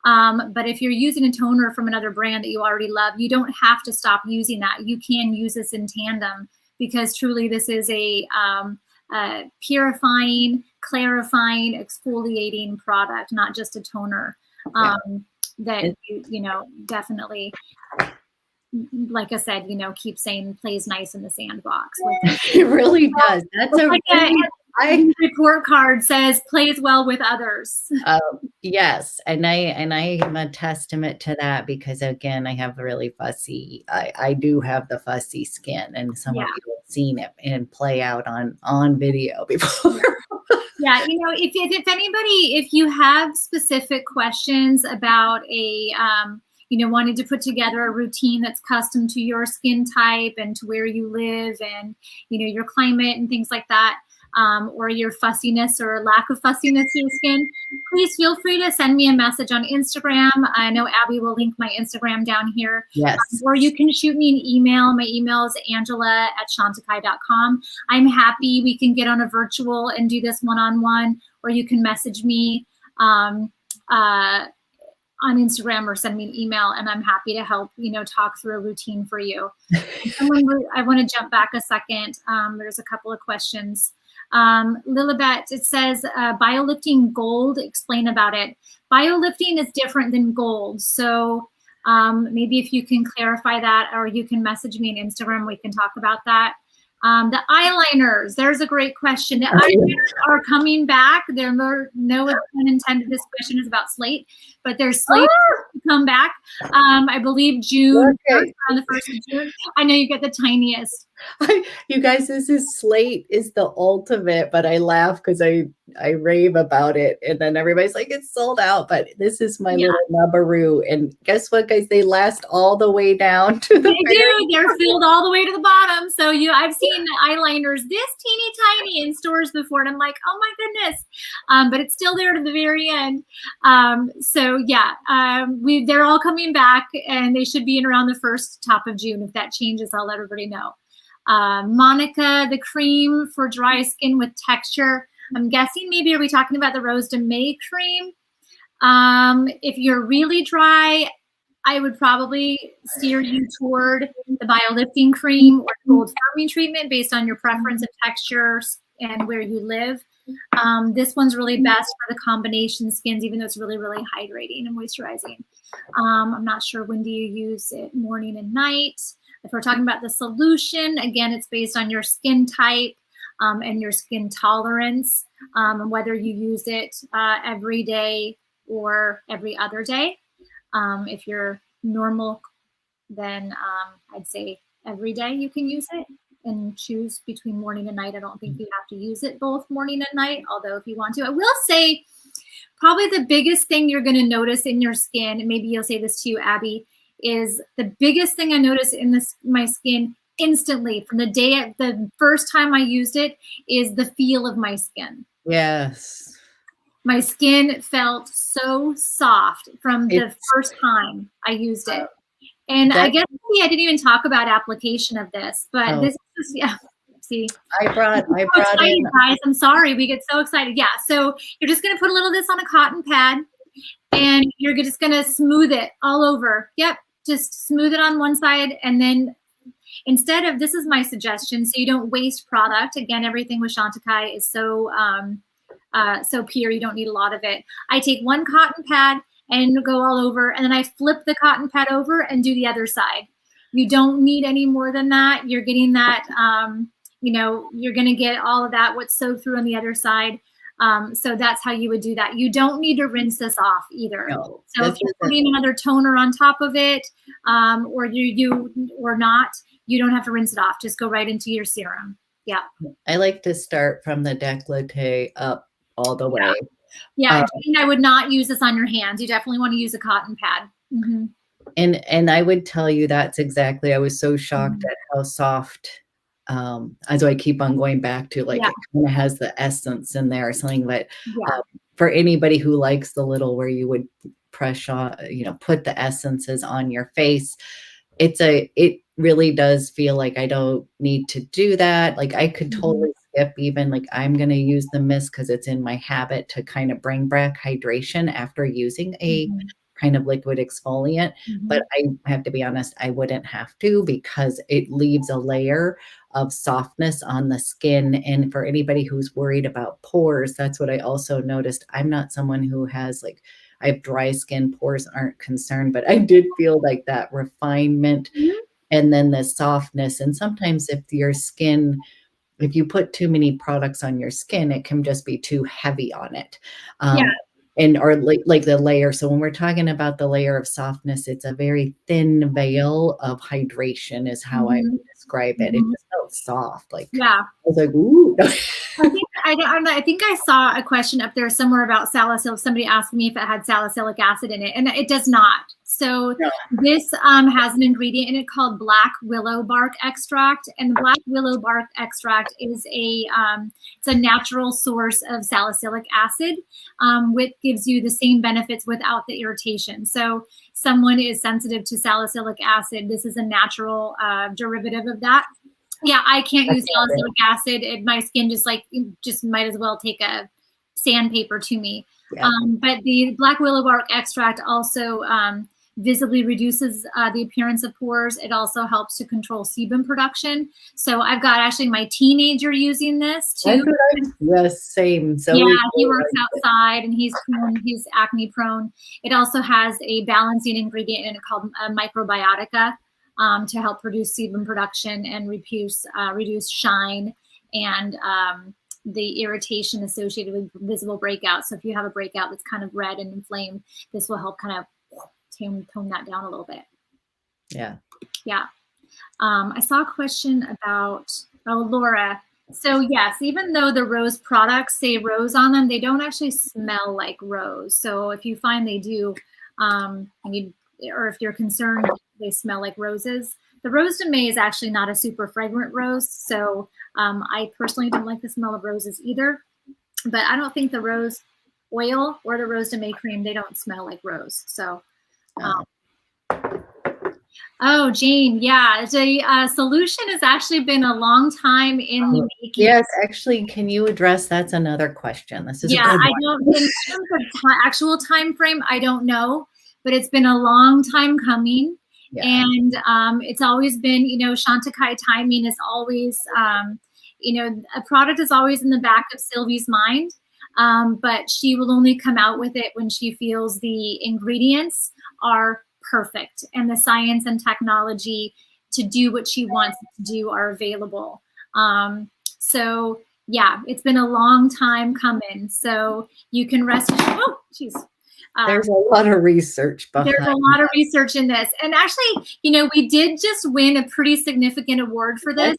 But if you're using a toner from another brand that you already love, you don't have to stop using that. You can use this in tandem, because truly this is a purifying, clarifying, exfoliating product, not just a toner. That definitely, like I said, keep saying plays nice in the sandbox. It really does. That's like a report card says plays well with others. Yes, and I am a testament to that, because again, I have really fussy. I do have the fussy skin, and some of you have seen it and play out on video before. Yeah, if anybody, if you have specific questions about wanting to put together a routine that's custom to your skin type and to where you live and, your climate and things like that, or your fussiness or lack of fussiness in your skin, please feel free to send me a message on Instagram. I know Abby will link my Instagram down here. Yes. Or you can shoot me an email. My email is angela@chantecaille.com. I'm happy we can get on a virtual and do this one-on-one, or you can message me on Instagram or send me an email, and I'm happy to help, talk through a routine for you. I want to jump back a second. There's a couple of questions. Lilibet, it says, biolifting gold, explain about it. Biolifting is different than gold. So maybe if you can clarify that, or you can message me on Instagram, we can talk about that. The eyeliners, there's a great question. The eyeliners are coming back. There are no pun intended. This question is about slate, but there's slate to come back. I believe June, around the 1st of June. I know you get the tiniest. You guys, slate is the ultimate, but I laugh because I rave about it, and then everybody's like, it's sold out, but this is my little nubbaroo, and guess what, guys, they last all the way down to the They're filled all the way to the bottom. So I've seen eyeliners this teeny tiny in stores before, and I'm like, oh my goodness, but it's still there to the very end. They're all coming back, and they should be in around the top of June. If that changes, I'll let everybody know. Monica, the cream for dry skin with texture. I'm guessing maybe, are we talking about the Rose de May cream? If you're really dry, I would probably steer you toward the biolifting cream or cold firming treatment based on your preference of textures and where you live. This one's really best for the combination skins, even though it's really, really hydrating and moisturizing. I'm not sure, when do you use it, morning and night? If we're talking about the solution, again, it's based on your skin type and your skin tolerance, and whether you use it every day or every other day. If you're normal, then I'd say every day you can use it and choose between morning and night. I don't think you have to use it both morning and night, although if you want to. I will say probably the biggest thing you're going to notice in your skin, and maybe you'll say this to you, Abby, is the biggest thing I notice in my skin instantly from the first time I used it is the feel of my skin. Yes. My skin felt so soft from the first time I used it. And I guess maybe I didn't even talk about application of this, but this is, yeah, see. I brought in, guys, I'm sorry, we get so excited. Yeah, so you're just gonna put a little of this on a cotton pad and you're just gonna smooth it all over. Yep, just smooth it on one side, and then instead of, this is my suggestion, so you don't waste product. Again, everything with Chantecaille is so pure, you don't need a lot of it. I take one cotton pad and go all over, and then I flip the cotton pad over and do the other side. You don't need any more than that. You're getting that, you know, you're gonna get all of that, what's soaked through on the other side. So that's how you would do that. You don't need to rinse this off either. No, so if you're putting another toner on top of it, or or not, you don't have to rinse it off. Just go right into your serum. Yeah. I like to start from the décolleté up all the way. Yeah, I would not use this on your hands. You definitely want to use a cotton pad. Mm-hmm. And I would tell you that's exactly, I was so shocked at how soft, as I keep on going back to, like, it kind of has the essence in there or something, but for anybody who likes the little where you would press on, you know, put the essences on your face, it really does feel like I don't need to do that. Like I could totally skip, even like I'm going to use the mist because it's in my habit to kind of bring back hydration after using a kind of liquid exfoliant. But I have to be honest, I wouldn't have to, because it leaves a layer of softness on the skin. And for anybody who's worried about pores, that's what I also noticed. I'm not someone who has, like, I have dry skin, pores aren't concerned, but I did feel like that refinement and then the softness. And sometimes if your skin, if you put too many products on your skin, it can just be too heavy on it. And or like the layer. So when we're talking about the layer of softness, it's a very thin veil of hydration is how I would describe it. It just felt soft. Like, I was like, ooh. I think I saw a question up there somewhere about salicylic. Somebody asked me if it had salicylic acid in it, and it does not. So this has an ingredient in it called black willow bark extract, and the black willow bark extract is it's a natural source of salicylic acid, which gives you the same benefits without the irritation. So someone is sensitive to salicylic acid, this is a natural derivative of that. Yeah, I can't use salicylic acid. My skin just might as well take a sandpaper to me. But the black willow bark extract also visibly reduces the appearance of pores. It also helps to control sebum production. So I've got actually my teenager using this too. Yes, same. So yeah, he works outside and he's acne prone. It also has a balancing ingredient in it called microbiotica to help produce sebum production and reduce shine and the irritation associated with visible breakouts. So if you have a breakout that's kind of red and inflamed, this will help kind of tone that down a little bit. Yeah. I saw a question about, Laura. So yes, even though the rose products say rose on them, they don't actually smell like rose. So if you find they do, or if you're concerned they smell like roses, the Rose de May is actually not a super fragrant rose. So I personally don't like the smell of roses either, but I don't think the rose oil or the Rose de May cream, they don't smell like rose. So Oh, Jane, yeah, the solution has actually been a long time in the making. Yes, actually, can you address? That's another question. This is a good I one. don't, in terms of actual time frame, I don't know, but it's been a long time coming. Yeah. And it's always been, Chantecaille timing is always, a product is always in the back of Sylvie's mind, but she will only come out with it when she feels the ingredients are perfect and the science and technology to do what she wants to do are available. So yeah, it's been a long time coming. So you can rest. Oh, geez. There's a lot of research behind. There's a lot of research in this. And actually, we did just win a pretty significant award for this.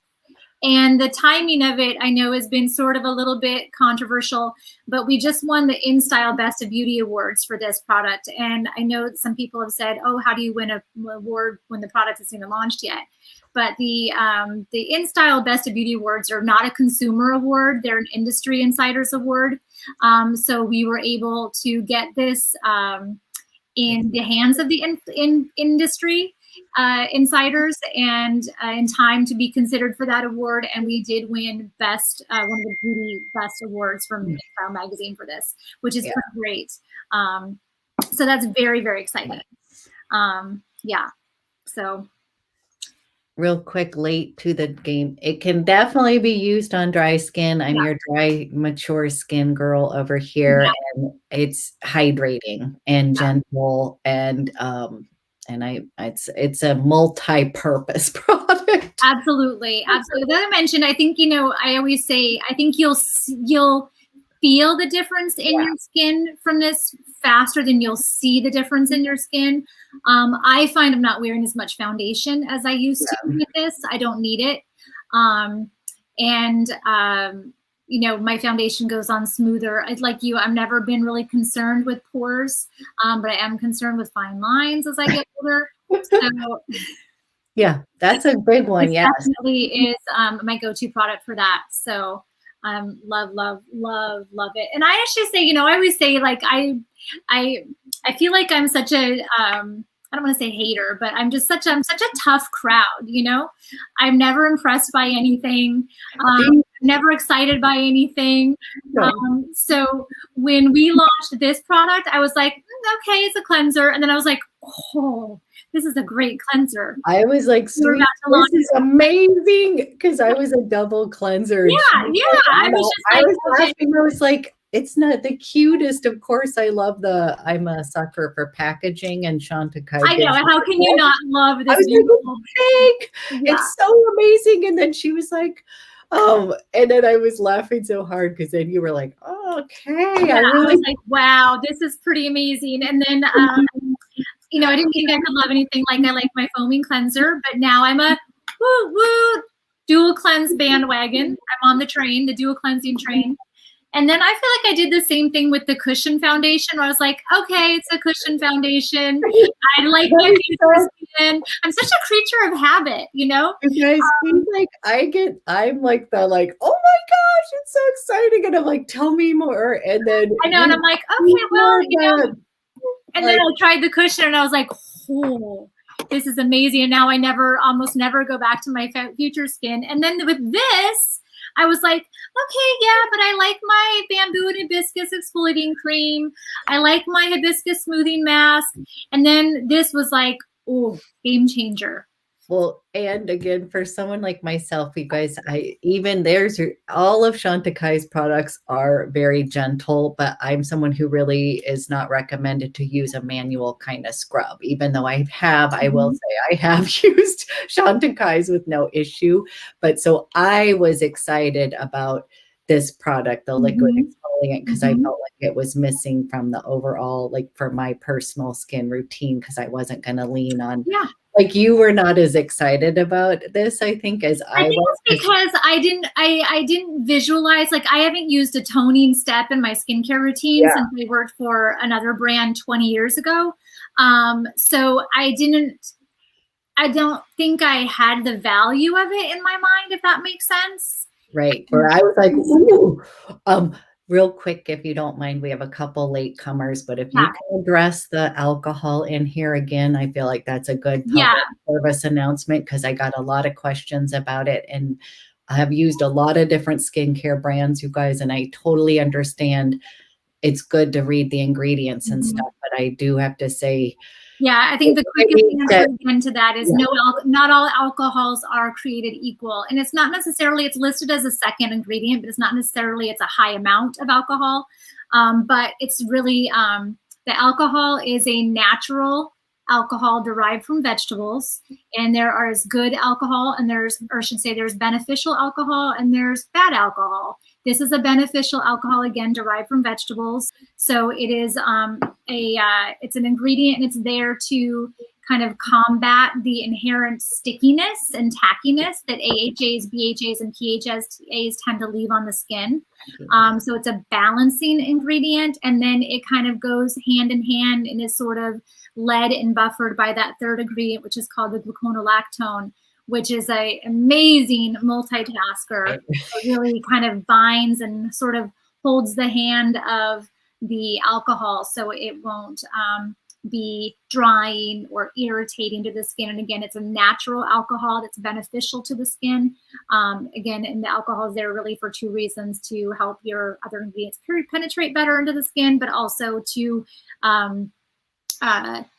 And the timing of it, I know, has been sort of a little bit controversial, but we just won the InStyle Best of Beauty Awards for this product. And I know some people have said, oh, how do you win an award when the product isn't even launched yet? But the InStyle Best of Beauty Awards are not a consumer award. They're an industry insiders award. So we were able to get this in the hands of the industry insiders and in time to be considered for that award. And we did win best, one of the beauty best awards from InStyle magazine for this, which is pretty great. So that's very, very exciting. Yeah. So. Real quick, late to the game. It can definitely be used on dry skin. I'm your dry, mature skin girl over here, and it's hydrating and gentle, and it's a multi-purpose product. Absolutely, absolutely. As I mentioned, I think I always say I think you'll feel the difference in your skin from this faster than you'll see the difference in your skin. I find I'm not wearing as much foundation as I used to with this. I don't need it. My foundation goes on smoother. Like you, I've never been really concerned with pores, but I am concerned with fine lines as I get older. So yeah, that's a big one. Yes, definitely is my go-to product for that. So love, love, love, love it. And I actually say, I always say, like, I feel like I'm such a I don't want to say hater, but I'm such a tough crowd. I'm never impressed by anything. Never excited by anything. So when we launched this product, I was like, okay, it's a cleanser. And then I was like, oh, this is a great cleanser. I was like, this is amazing, because I was a double cleanser. I was laughing. I was like, it's not the cutest. Of course, I'm a sucker for packaging and Chantecaille. I know. How can you not love this? It's so amazing. And then she was like, and then I was laughing so hard because then you were like, oh, okay. Yeah, I was like, wow, this is pretty amazing. And then, I didn't think I could love anything like I like my foaming cleanser, but now I'm a dual cleanse bandwagon. I'm on the train, the dual cleansing train. And then I feel like I did the same thing with the cushion foundation, where I was like, okay, it's a cushion foundation. I like my skin. I'm such a creature of habit, You guys, I'm like oh my gosh, it's so exciting. And I'm like, tell me more. And then I know, and I'm like, okay, well, and then I tried the cushion and I was like, oh, this is amazing. And now I almost never go back to my future skin. And then with this, I was like, okay, yeah, but I like my bamboo and hibiscus exfoliating cream. I like my hibiscus smoothing mask. And then this was like, oh, game changer. Well, and again, for someone like myself, you guys, all of Chantecaille's products are very gentle, but I'm someone who really is not recommended to use a manual kind of scrub, even though I will say I have used Chantecaille's with no issue. But so I was excited about this product, the liquid exfoliant, because I felt like it was missing from the overall, like for my personal skin routine, because I wasn't going to lean on. Yeah. Like you were not as excited about this, I think, as I was. It's because I didn't visualize, like I haven't used a toning step in my skincare routine since I worked for another brand 20 years ago. So I don't think I had the value of it in my mind, if that makes sense. Right. Where I was like, ooh, Real quick, if you don't mind, we have a couple latecomers, but if you Yeah. can address the alcohol in here again, I feel like that's a good Yeah. public service announcement because I got a lot of questions about it. And I have used a lot of different skincare brands, you guys, and I totally understand it's good to read the ingredients and stuff, but I do have to say, yeah, I think the quickest answer again to that is yeah. not all alcohols are created equal. And it's not necessarily, it's listed as a second ingredient, but it's not necessarily it's a high amount of alcohol. But it's really, the alcohol is a natural alcohol derived from vegetables. And there is good alcohol and there's beneficial alcohol and there's bad alcohol. This is a beneficial alcohol, again, derived from vegetables. So it is it's an ingredient and it's there to kind of combat the inherent stickiness and tackiness that AHAs, BHAs, and PHAs tend to leave on the skin. So it's a balancing ingredient, and then it kind of goes hand in hand and is sort of led and buffered by that third ingredient, which is called the gluconolactone, which is an amazing multitasker. It really kind of binds and sort of holds the hand of the alcohol so it won't be drying or irritating to the skin. And again, it's a natural alcohol that's beneficial to the skin. Again, and the alcohol is there really for two reasons: to help your other ingredients penetrate better into the skin, but also to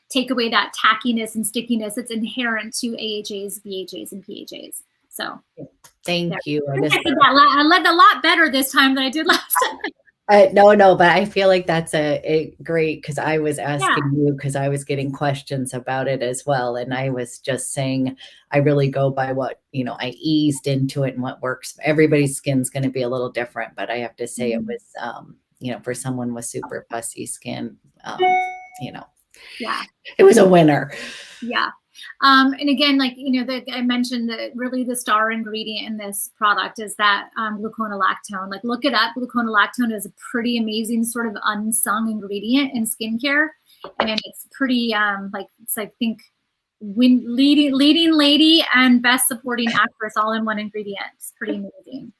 take away that tackiness and stickiness that's inherent to AHAs, BHAs, and PHAs. So thank you. I led a lot better this time than I did last time. No, but I feel like that's a great, because I was asking you because I was getting questions about it as well. And I was just saying, I really go by what, I eased into it and what works. Everybody's skin's going to be a little different, but I have to say it was, for someone with super fussy skin, yeah, it was a winner. Yeah. And again, I mentioned that really the star ingredient in this product is that gluconolactone. Like, look it up. Gluconolactone is a pretty amazing sort of unsung ingredient in skincare, and it's pretty it's I think leading lady and best supporting actress all in one ingredient. It's pretty amazing.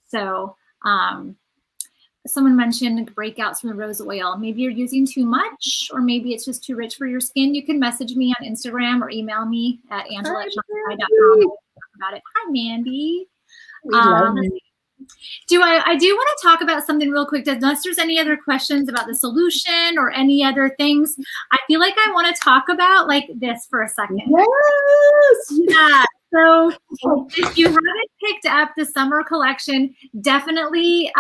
So someone mentioned breakouts from the rose oil. Maybe you're using too much, or maybe it's just too rich for your skin. You can message me on Instagram or email me at angela@chantecaille.com to talk about it. Hi, Mandy. I do want to talk about something real quick, unless there's any other questions about the solution or any other things. I feel like I want to talk about this for a second. Yes. Yeah. So if you haven't picked up the summer collection, definitely,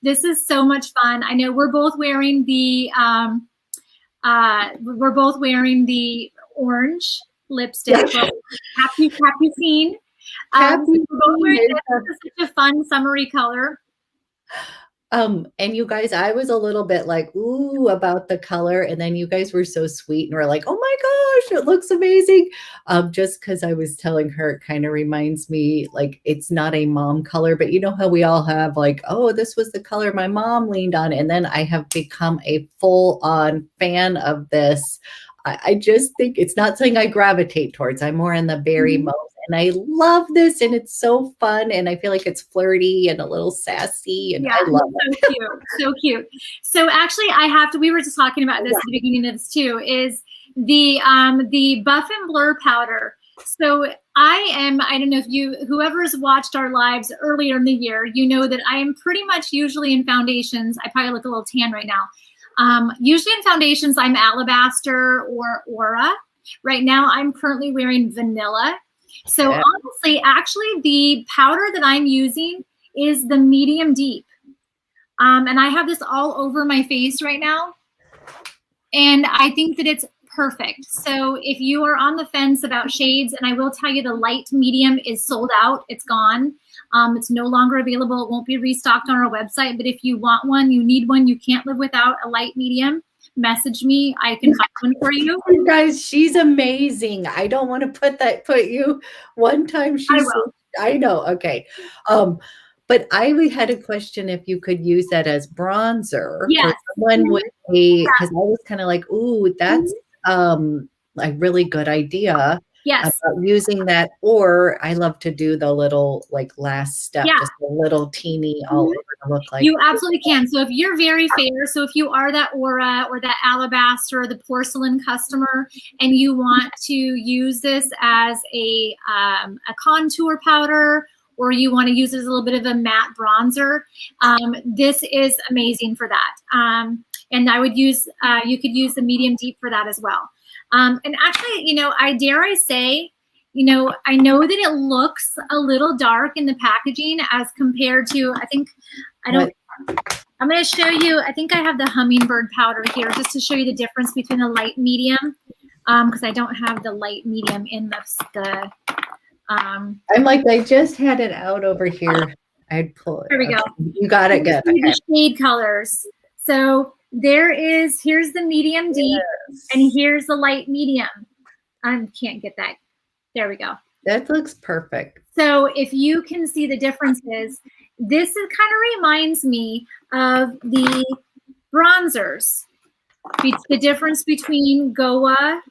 this is so much fun. I know we're both wearing the orange lipstick. Capucine. This is such a fun summery color. And you guys, I was a little bit like, ooh, about the color. And then you guys were so sweet and were like, oh my gosh, it looks amazing. Just because I was telling her, it kind of reminds me, it's not a mom color, but you know how we all have oh, this was the color my mom leaned on. And then I have become a full on fan of this. I just think it's not something I gravitate towards. I'm more in the berry mode. And I love this, and it's so fun, and I feel like it's flirty and a little sassy, and I love it. So cute. So actually, we were just talking about this at the beginning of this too, is the Buff and Blur powder. So I don't know if whoever's watched our lives earlier in the year, you know that I am pretty much usually in foundations. I probably look a little tan right now. Usually in foundations, I'm Alabaster or Aura. Right now, I'm currently wearing Vanilla. So honestly, actually, the powder that I'm using is the medium deep. And I have this all over my face right now. And I think that it's perfect. So if you are on the fence about shades, and I will tell you the light medium is sold out. It's gone. It's no longer available. It won't be restocked on our website. But if you want one, you need one, you can't live without a light medium, message me. I can find one for you. You guys, she's amazing. I don't want to put you one time. I know. Okay. But I had a question if you could use that as bronzer for someone with because I was kind of like, ooh, that's a really good idea. Yes. about using that, or I love to do the little like last step, Yeah. just a little teeny all over to look like. You absolutely can. So if you're very fair, so if you are that aura or that alabaster or the porcelain customer, and you want to use this as a contour powder, or you want to use it as a little bit of a matte bronzer, this is amazing for that. And I would use, you could use the medium deep for that as well. And actually, you know, I say, you know, I know that it looks a little dark in the packaging as compared to, I'm going to show you, I think I have the hummingbird powder here just to show you the difference between the light medium, because I don't have the light medium in I'm like, I just had it out over here. I'd pull it. Here we go. You got it good. Okay. The shade colors. So here's the medium deep, and here's the light medium. I can't get that. There we go. That looks perfect. So if you can see the differences, this kind of reminds me of the bronzers. The difference between Goa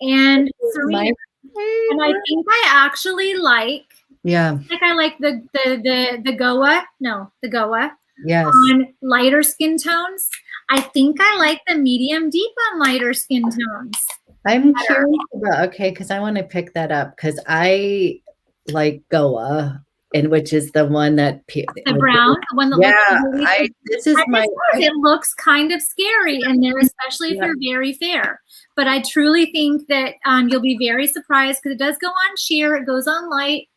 and Serena. And I think I actually like. Yeah. I think I like the Goa. No, the Goa. Yes. On lighter skin tones. I think I like the medium deep on lighter skin tones. I'm curious about, okay, because I want to pick that up because I like Goa, and which is the one that the brown, the one that looks this is my. It looks kind of scary in there, especially if you're very fair. But I truly think that you'll be very surprised because it does go on sheer, it goes on light.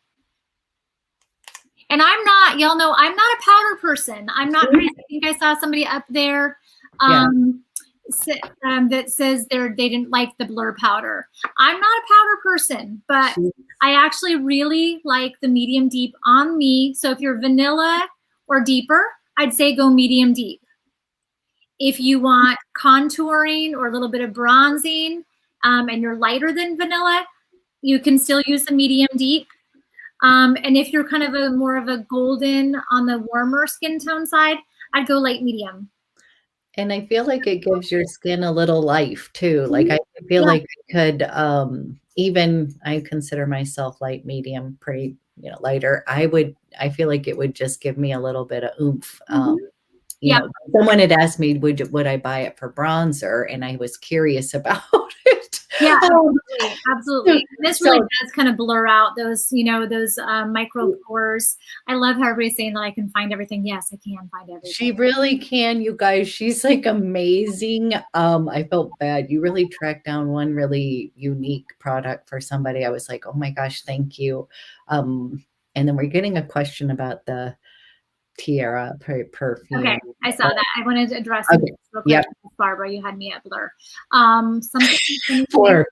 And I'm not, y'all know, I'm not a powder person. I'm not crazy. I think I saw somebody up there that says they didn't like the blur powder. I'm not a powder person, but I actually really like the medium deep on me. So if you're vanilla or deeper, I'd say go medium deep. If you want contouring or a little bit of bronzing and you're lighter than vanilla, you can still use the medium deep. And if you're kind of more of a golden on the warmer skin tone side, I'd go light medium. And I feel like it gives your skin a little life too. Like I feel like I could even, I consider myself light medium, pretty, you know, lighter. I feel like it would just give me a little bit of oomph. You know, someone had asked me, would I buy it for bronzer? And I was curious about it. Yeah, absolutely. This really does kind of blur out those, you know, those micro pores. I love how everybody's saying that I can find everything. Yes, I can find everything. She really can, you guys. She's like amazing. I felt bad. You really tracked down one really unique product for somebody. I was like, oh my gosh, thank you. And then we're getting a question about the Tiara perfume. Okay, I saw that. I wanted to address it real quick. Barbara, you had me at blur. Something about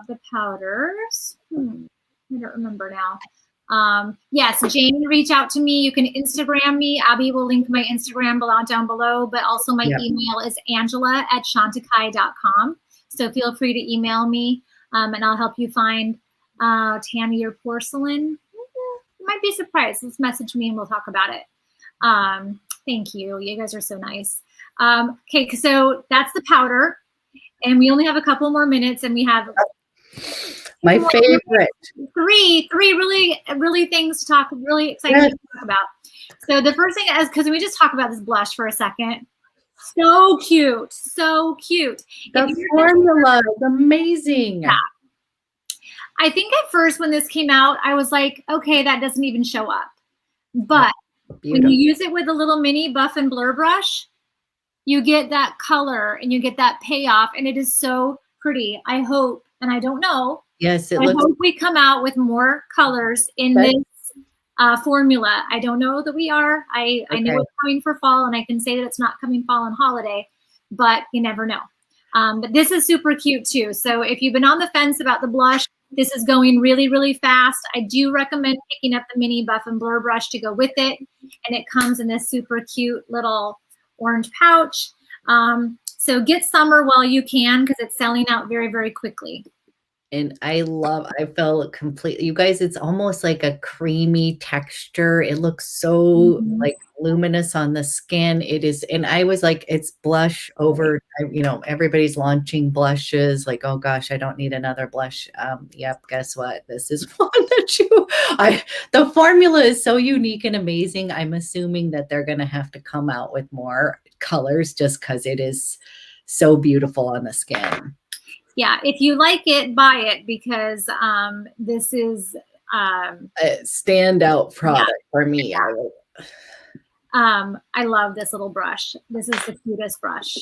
the powders. I don't remember now. Yes, Jane, reach out to me. You can Instagram me. Abby will link my Instagram down below, but also my email is angela@chantecaille.com. So feel free to email me, and I'll help you find Tammy your porcelain. You might be surprised. Just message me and we'll talk about it. Thank you. You guys are so nice. Okay, so that's the powder, and we only have a couple more minutes, and we have my favorite three really things to talk, really exciting things to talk about. So the first thing is, because we just talk about this blush for a second. So cute, so cute. The formula is amazing. Yeah. I think at first when this came out, I was like, okay, that doesn't even show up, but when you use it with a little mini buff and blur brush, you get that color and you get that payoff, and it is so pretty. I hope, and I don't know. Yes, I hope we come out with more colors in this formula. I don't know that we are. I know it's coming for fall, and I can say that it's not coming fall and holiday, but you never know. But this is super cute too. So if you've been on the fence about the blush, this is going really, really fast. I do recommend picking up the mini buff and blur brush to go with it. And it comes in this super cute little orange pouch. So get summer while you can, because it's selling out very, very quickly. And I felt completely, you guys, it's almost like a creamy texture. It looks so like luminous on the skin. It is, and I was like, it's blush over, everybody's launching blushes. Like, oh gosh, I don't need another blush. Yep, guess what? This is one that the formula is so unique and amazing. I'm assuming that they're going to have to come out with more colors just because it is so beautiful on the skin. Yeah, if you like it, buy it, because this is a standout product for me. I love this little brush. This is the cutest brush.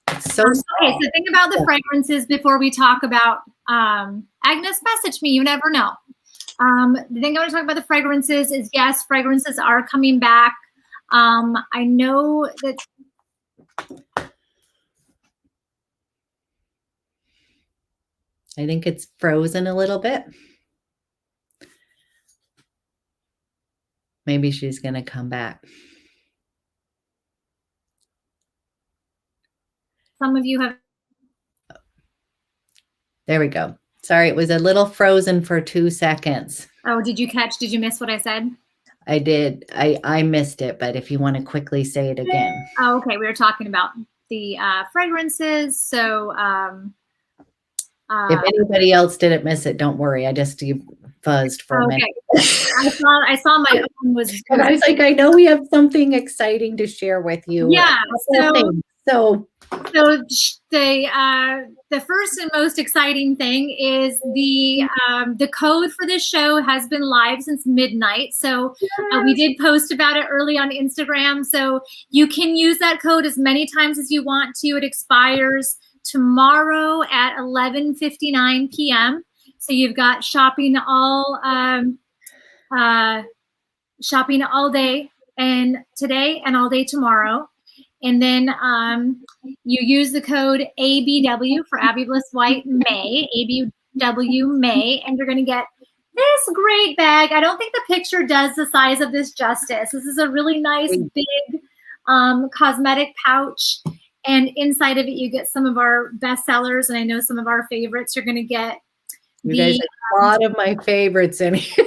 It's so okay, so think about the fragrances before we talk about Agnes, message me, you never know. The thing I want to talk about the fragrances is, yes, fragrances are coming back. I know that I think it's frozen a little bit. Maybe she's going to come back. Some of you have. There we go. Sorry, it was a little frozen for 2 seconds. Oh, did you miss what I said? I did. I missed it, but if you want to quickly say it again. Oh, okay. We were talking about the fragrances. So if anybody else didn't miss it, don't worry. I just fuzzed for a minute. I saw my own was. And I was like, I know we have something exciting to share with you. Yeah. So the first and most exciting thing is the code for this show has been live since midnight. So we did post about it early on Instagram. So you can use that code as many times as you want to. It expires tomorrow at 11:59 p.m. So you've got shopping all day and today and all day tomorrow. And then you use the code ABW for Abby Bliss White May, ABW May, and you're going to get this great bag. I don't think the picture does the size of this justice. This is a really nice big cosmetic pouch. And inside of it, you get some of our best sellers. And I know some of our favorites. You're going to get you guys have a lot of my favorites in here.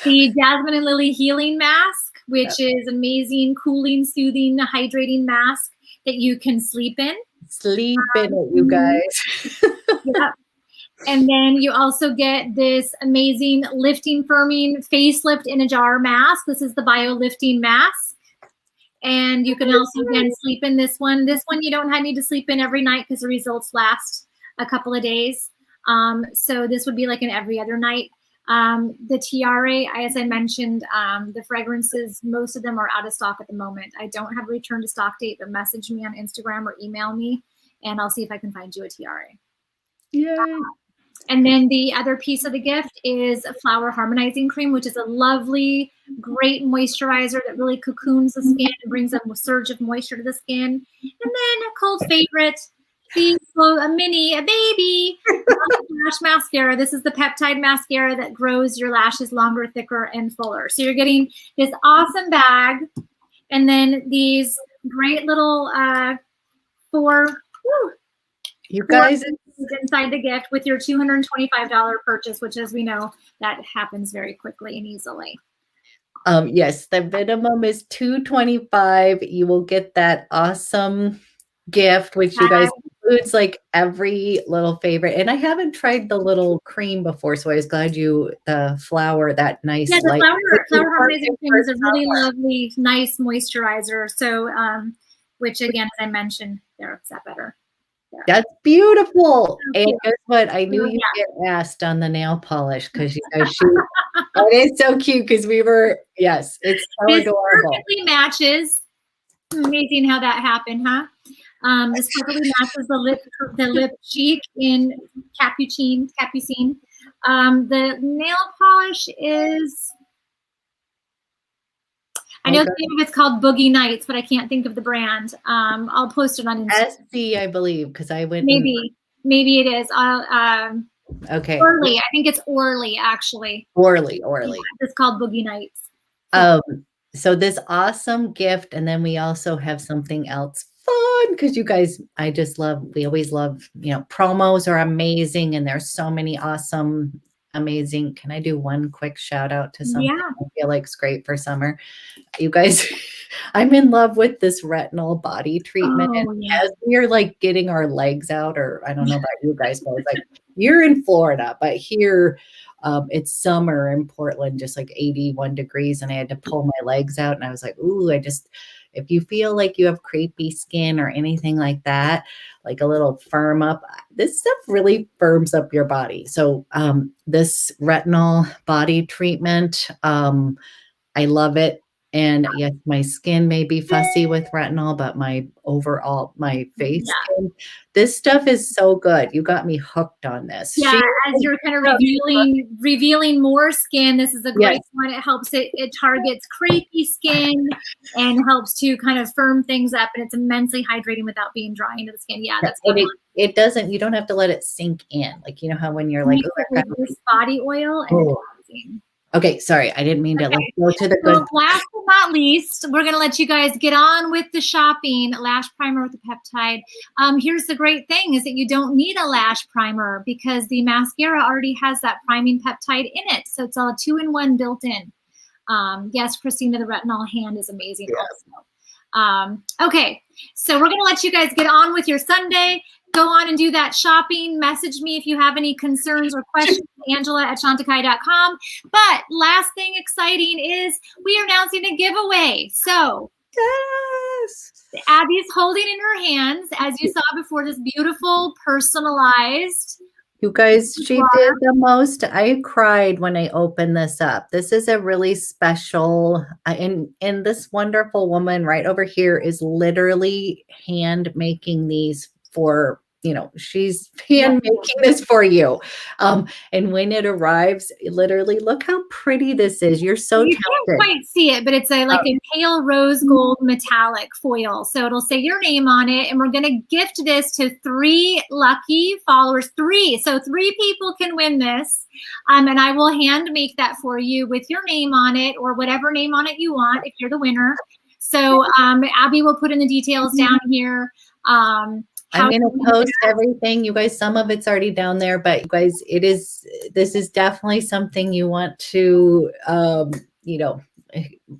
The Jasmine and Lily Healing Mask, which is amazing, cooling, soothing, hydrating mask that you can sleep in. Sleep in it, you guys. Yep. And then you also get this amazing lifting, firming, facelift in a jar mask. This is the Bio Lifting Mask. And you can also, again, sleep in this one. This one you don't need to sleep in every night because the results last a couple of days. So this would be like an every other night. The tiare, as I mentioned, the fragrances, most of them are out of stock at the moment. I don't have a return to stock date, but message me on Instagram or email me, and I'll see if I can find you a tiare. Yay. And then the other piece of the gift is a Flower Harmonizing Cream, which is a lovely, great moisturizer that really cocoons the skin and brings a surge of moisture to the skin. And then a cold favorite, a baby lash mascara. This is the peptide mascara that grows your lashes longer, thicker, and fuller. So you're getting this awesome bag, and then these great little you guys inside the gift with your $225 purchase, which, as we know, that happens very quickly and easily. Yes, the minimum is $225. You will get that awesome gift, which you guys includes like every little favorite. And I haven't tried the little cream before, so I was glad the flower, that nice. Yeah, the flower harmonizing cream is a really lovely, nice moisturizer. So, which again, as I mentioned, there's that better. That's beautiful. And guess what? I knew you'd get asked on the nail polish because you know it is so cute because it's so adorable. Perfectly matches. Amazing how that happened, huh? This perfectly matches the lip cheek in Capucine. The nail polish is, I know the name of it's called Boogie Nights, but I can't think of the brand. I'll post it on Instagram. SC, I believe, because I went. Maybe it is. Okay. Orly. I think it's Orly, actually. Orly. Yeah, it's called Boogie Nights. So this awesome gift, and then we also have something else fun because you guys, we always love, promos are amazing and there's so many awesome, amazing. Can I do one quick shout out to something Yeah. I feel like is great for summer? You guys, I'm in love with this retinol body treatment. Oh, And yeah. as we're like getting our legs out, or I don't know about you guys, but it's like you're in Florida, but here it's summer in Portland, just like 81 degrees, and I had to pull my legs out. And I was like, ooh, if you feel like you have crepey skin or anything like that, like a little firm up, this stuff really firms up your body. So this retinol body treatment, I love it. And yes, my skin may be fussy with retinol, but my face Yeah. skin, this stuff is so good. You got me hooked on this. Yeah, as you're kind of revealing more skin, this is a great one. It helps it targets crepey skin and helps to kind of firm things up, and it's immensely hydrating without being dry into the skin. Yeah, that's and it doesn't, you don't have to let it sink in. Like, you know how when you're like, body oil and it's amazing. Okay, sorry, I didn't mean to. Let's go to the good. Last but not least, we're going to let you guys get on with the shopping. Lash primer with the peptide. Here's the great thing is that you don't need a lash primer because the mascara already has that priming peptide in it. So it's all 2-in-1 built in. Yes, Christina, the retinol hand is amazing also. Okay, so we're going to let you guys get on with your Sunday. Go on and do that shopping. Message me if you have any concerns or questions, Angela@Chantecaille.com. But last thing exciting is we are announcing a giveaway. So Abby's holding in her hands, as you saw before, this beautiful personalized. You guys, she did the most. I cried when I opened this up. This is a really special, and this wonderful woman right over here is literally hand making these for, she's hand making this for you. And when it arrives, literally look how pretty this is. You're so talented. Can't quite see it, but it's like a pale rose gold metallic foil. So it'll say your name on it, and we're going to gift this to 3 lucky followers. 3. So 3 people can win this. And I will hand make that for you with your name on it or whatever name on it you want if you're the winner. So Abby will put in the details down here. I'm going to post everything. You guys, some of it's already down there, but you guys, this is definitely something you want to,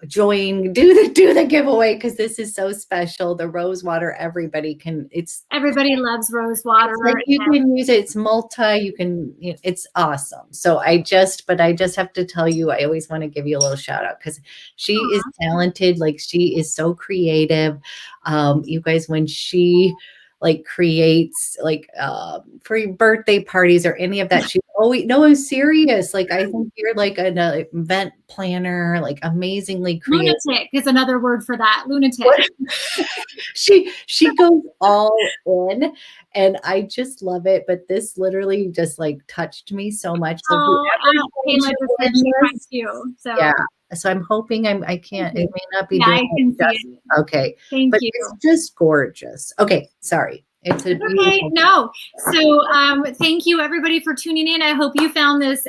join, do the giveaway because this is so special. The Rosewater, everybody loves Rosewater. Like you can use it. It's it's awesome. So I just have to tell you, I always want to give you a little shout out because she is talented. Like she is so creative. You guys, when she creates for birthday parties or any of that. She always, no, I'm serious. Like I think you're like an event planner, like amazingly creative. Lunatic is another word for that. Lunatic. She goes all in, and I just love it. But this literally just touched me so much. So yeah. So I'm hoping I can't. It may not be. I can see it. Okay. Thank you. It's just gorgeous. Okay. Sorry. It's okay. No. So thank you everybody for tuning in. I hope you found this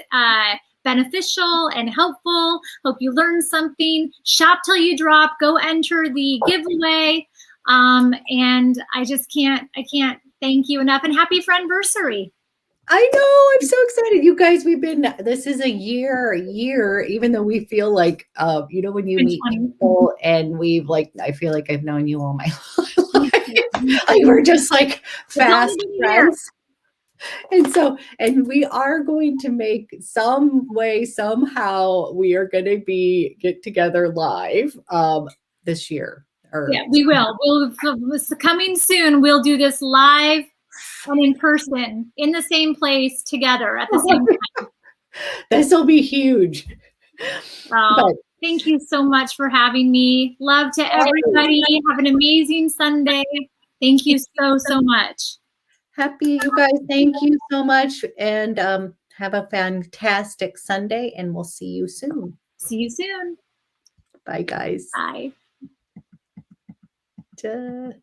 beneficial and helpful. Hope you learned something. Shop till you drop. Go enter the giveaway. And I can't thank you enough. And happy friendversary. I know. I'm so excited. You guys, this is a year, even though we feel like, when you meet people and I feel like I've known you all my life. Like we're just fast friends. And we are going to make somehow we are going to get together live, this year. Yeah, we will. Coming soon. We'll do this live and in person in the same place together at the same time. This will be huge. Thank you so much for having me. Love to everybody. Have an amazing Sunday. Thank you so much. Happy, you guys. Thank you so much. And have a fantastic Sunday, and we'll see you soon. See you soon. Bye, guys. Bye. Duh.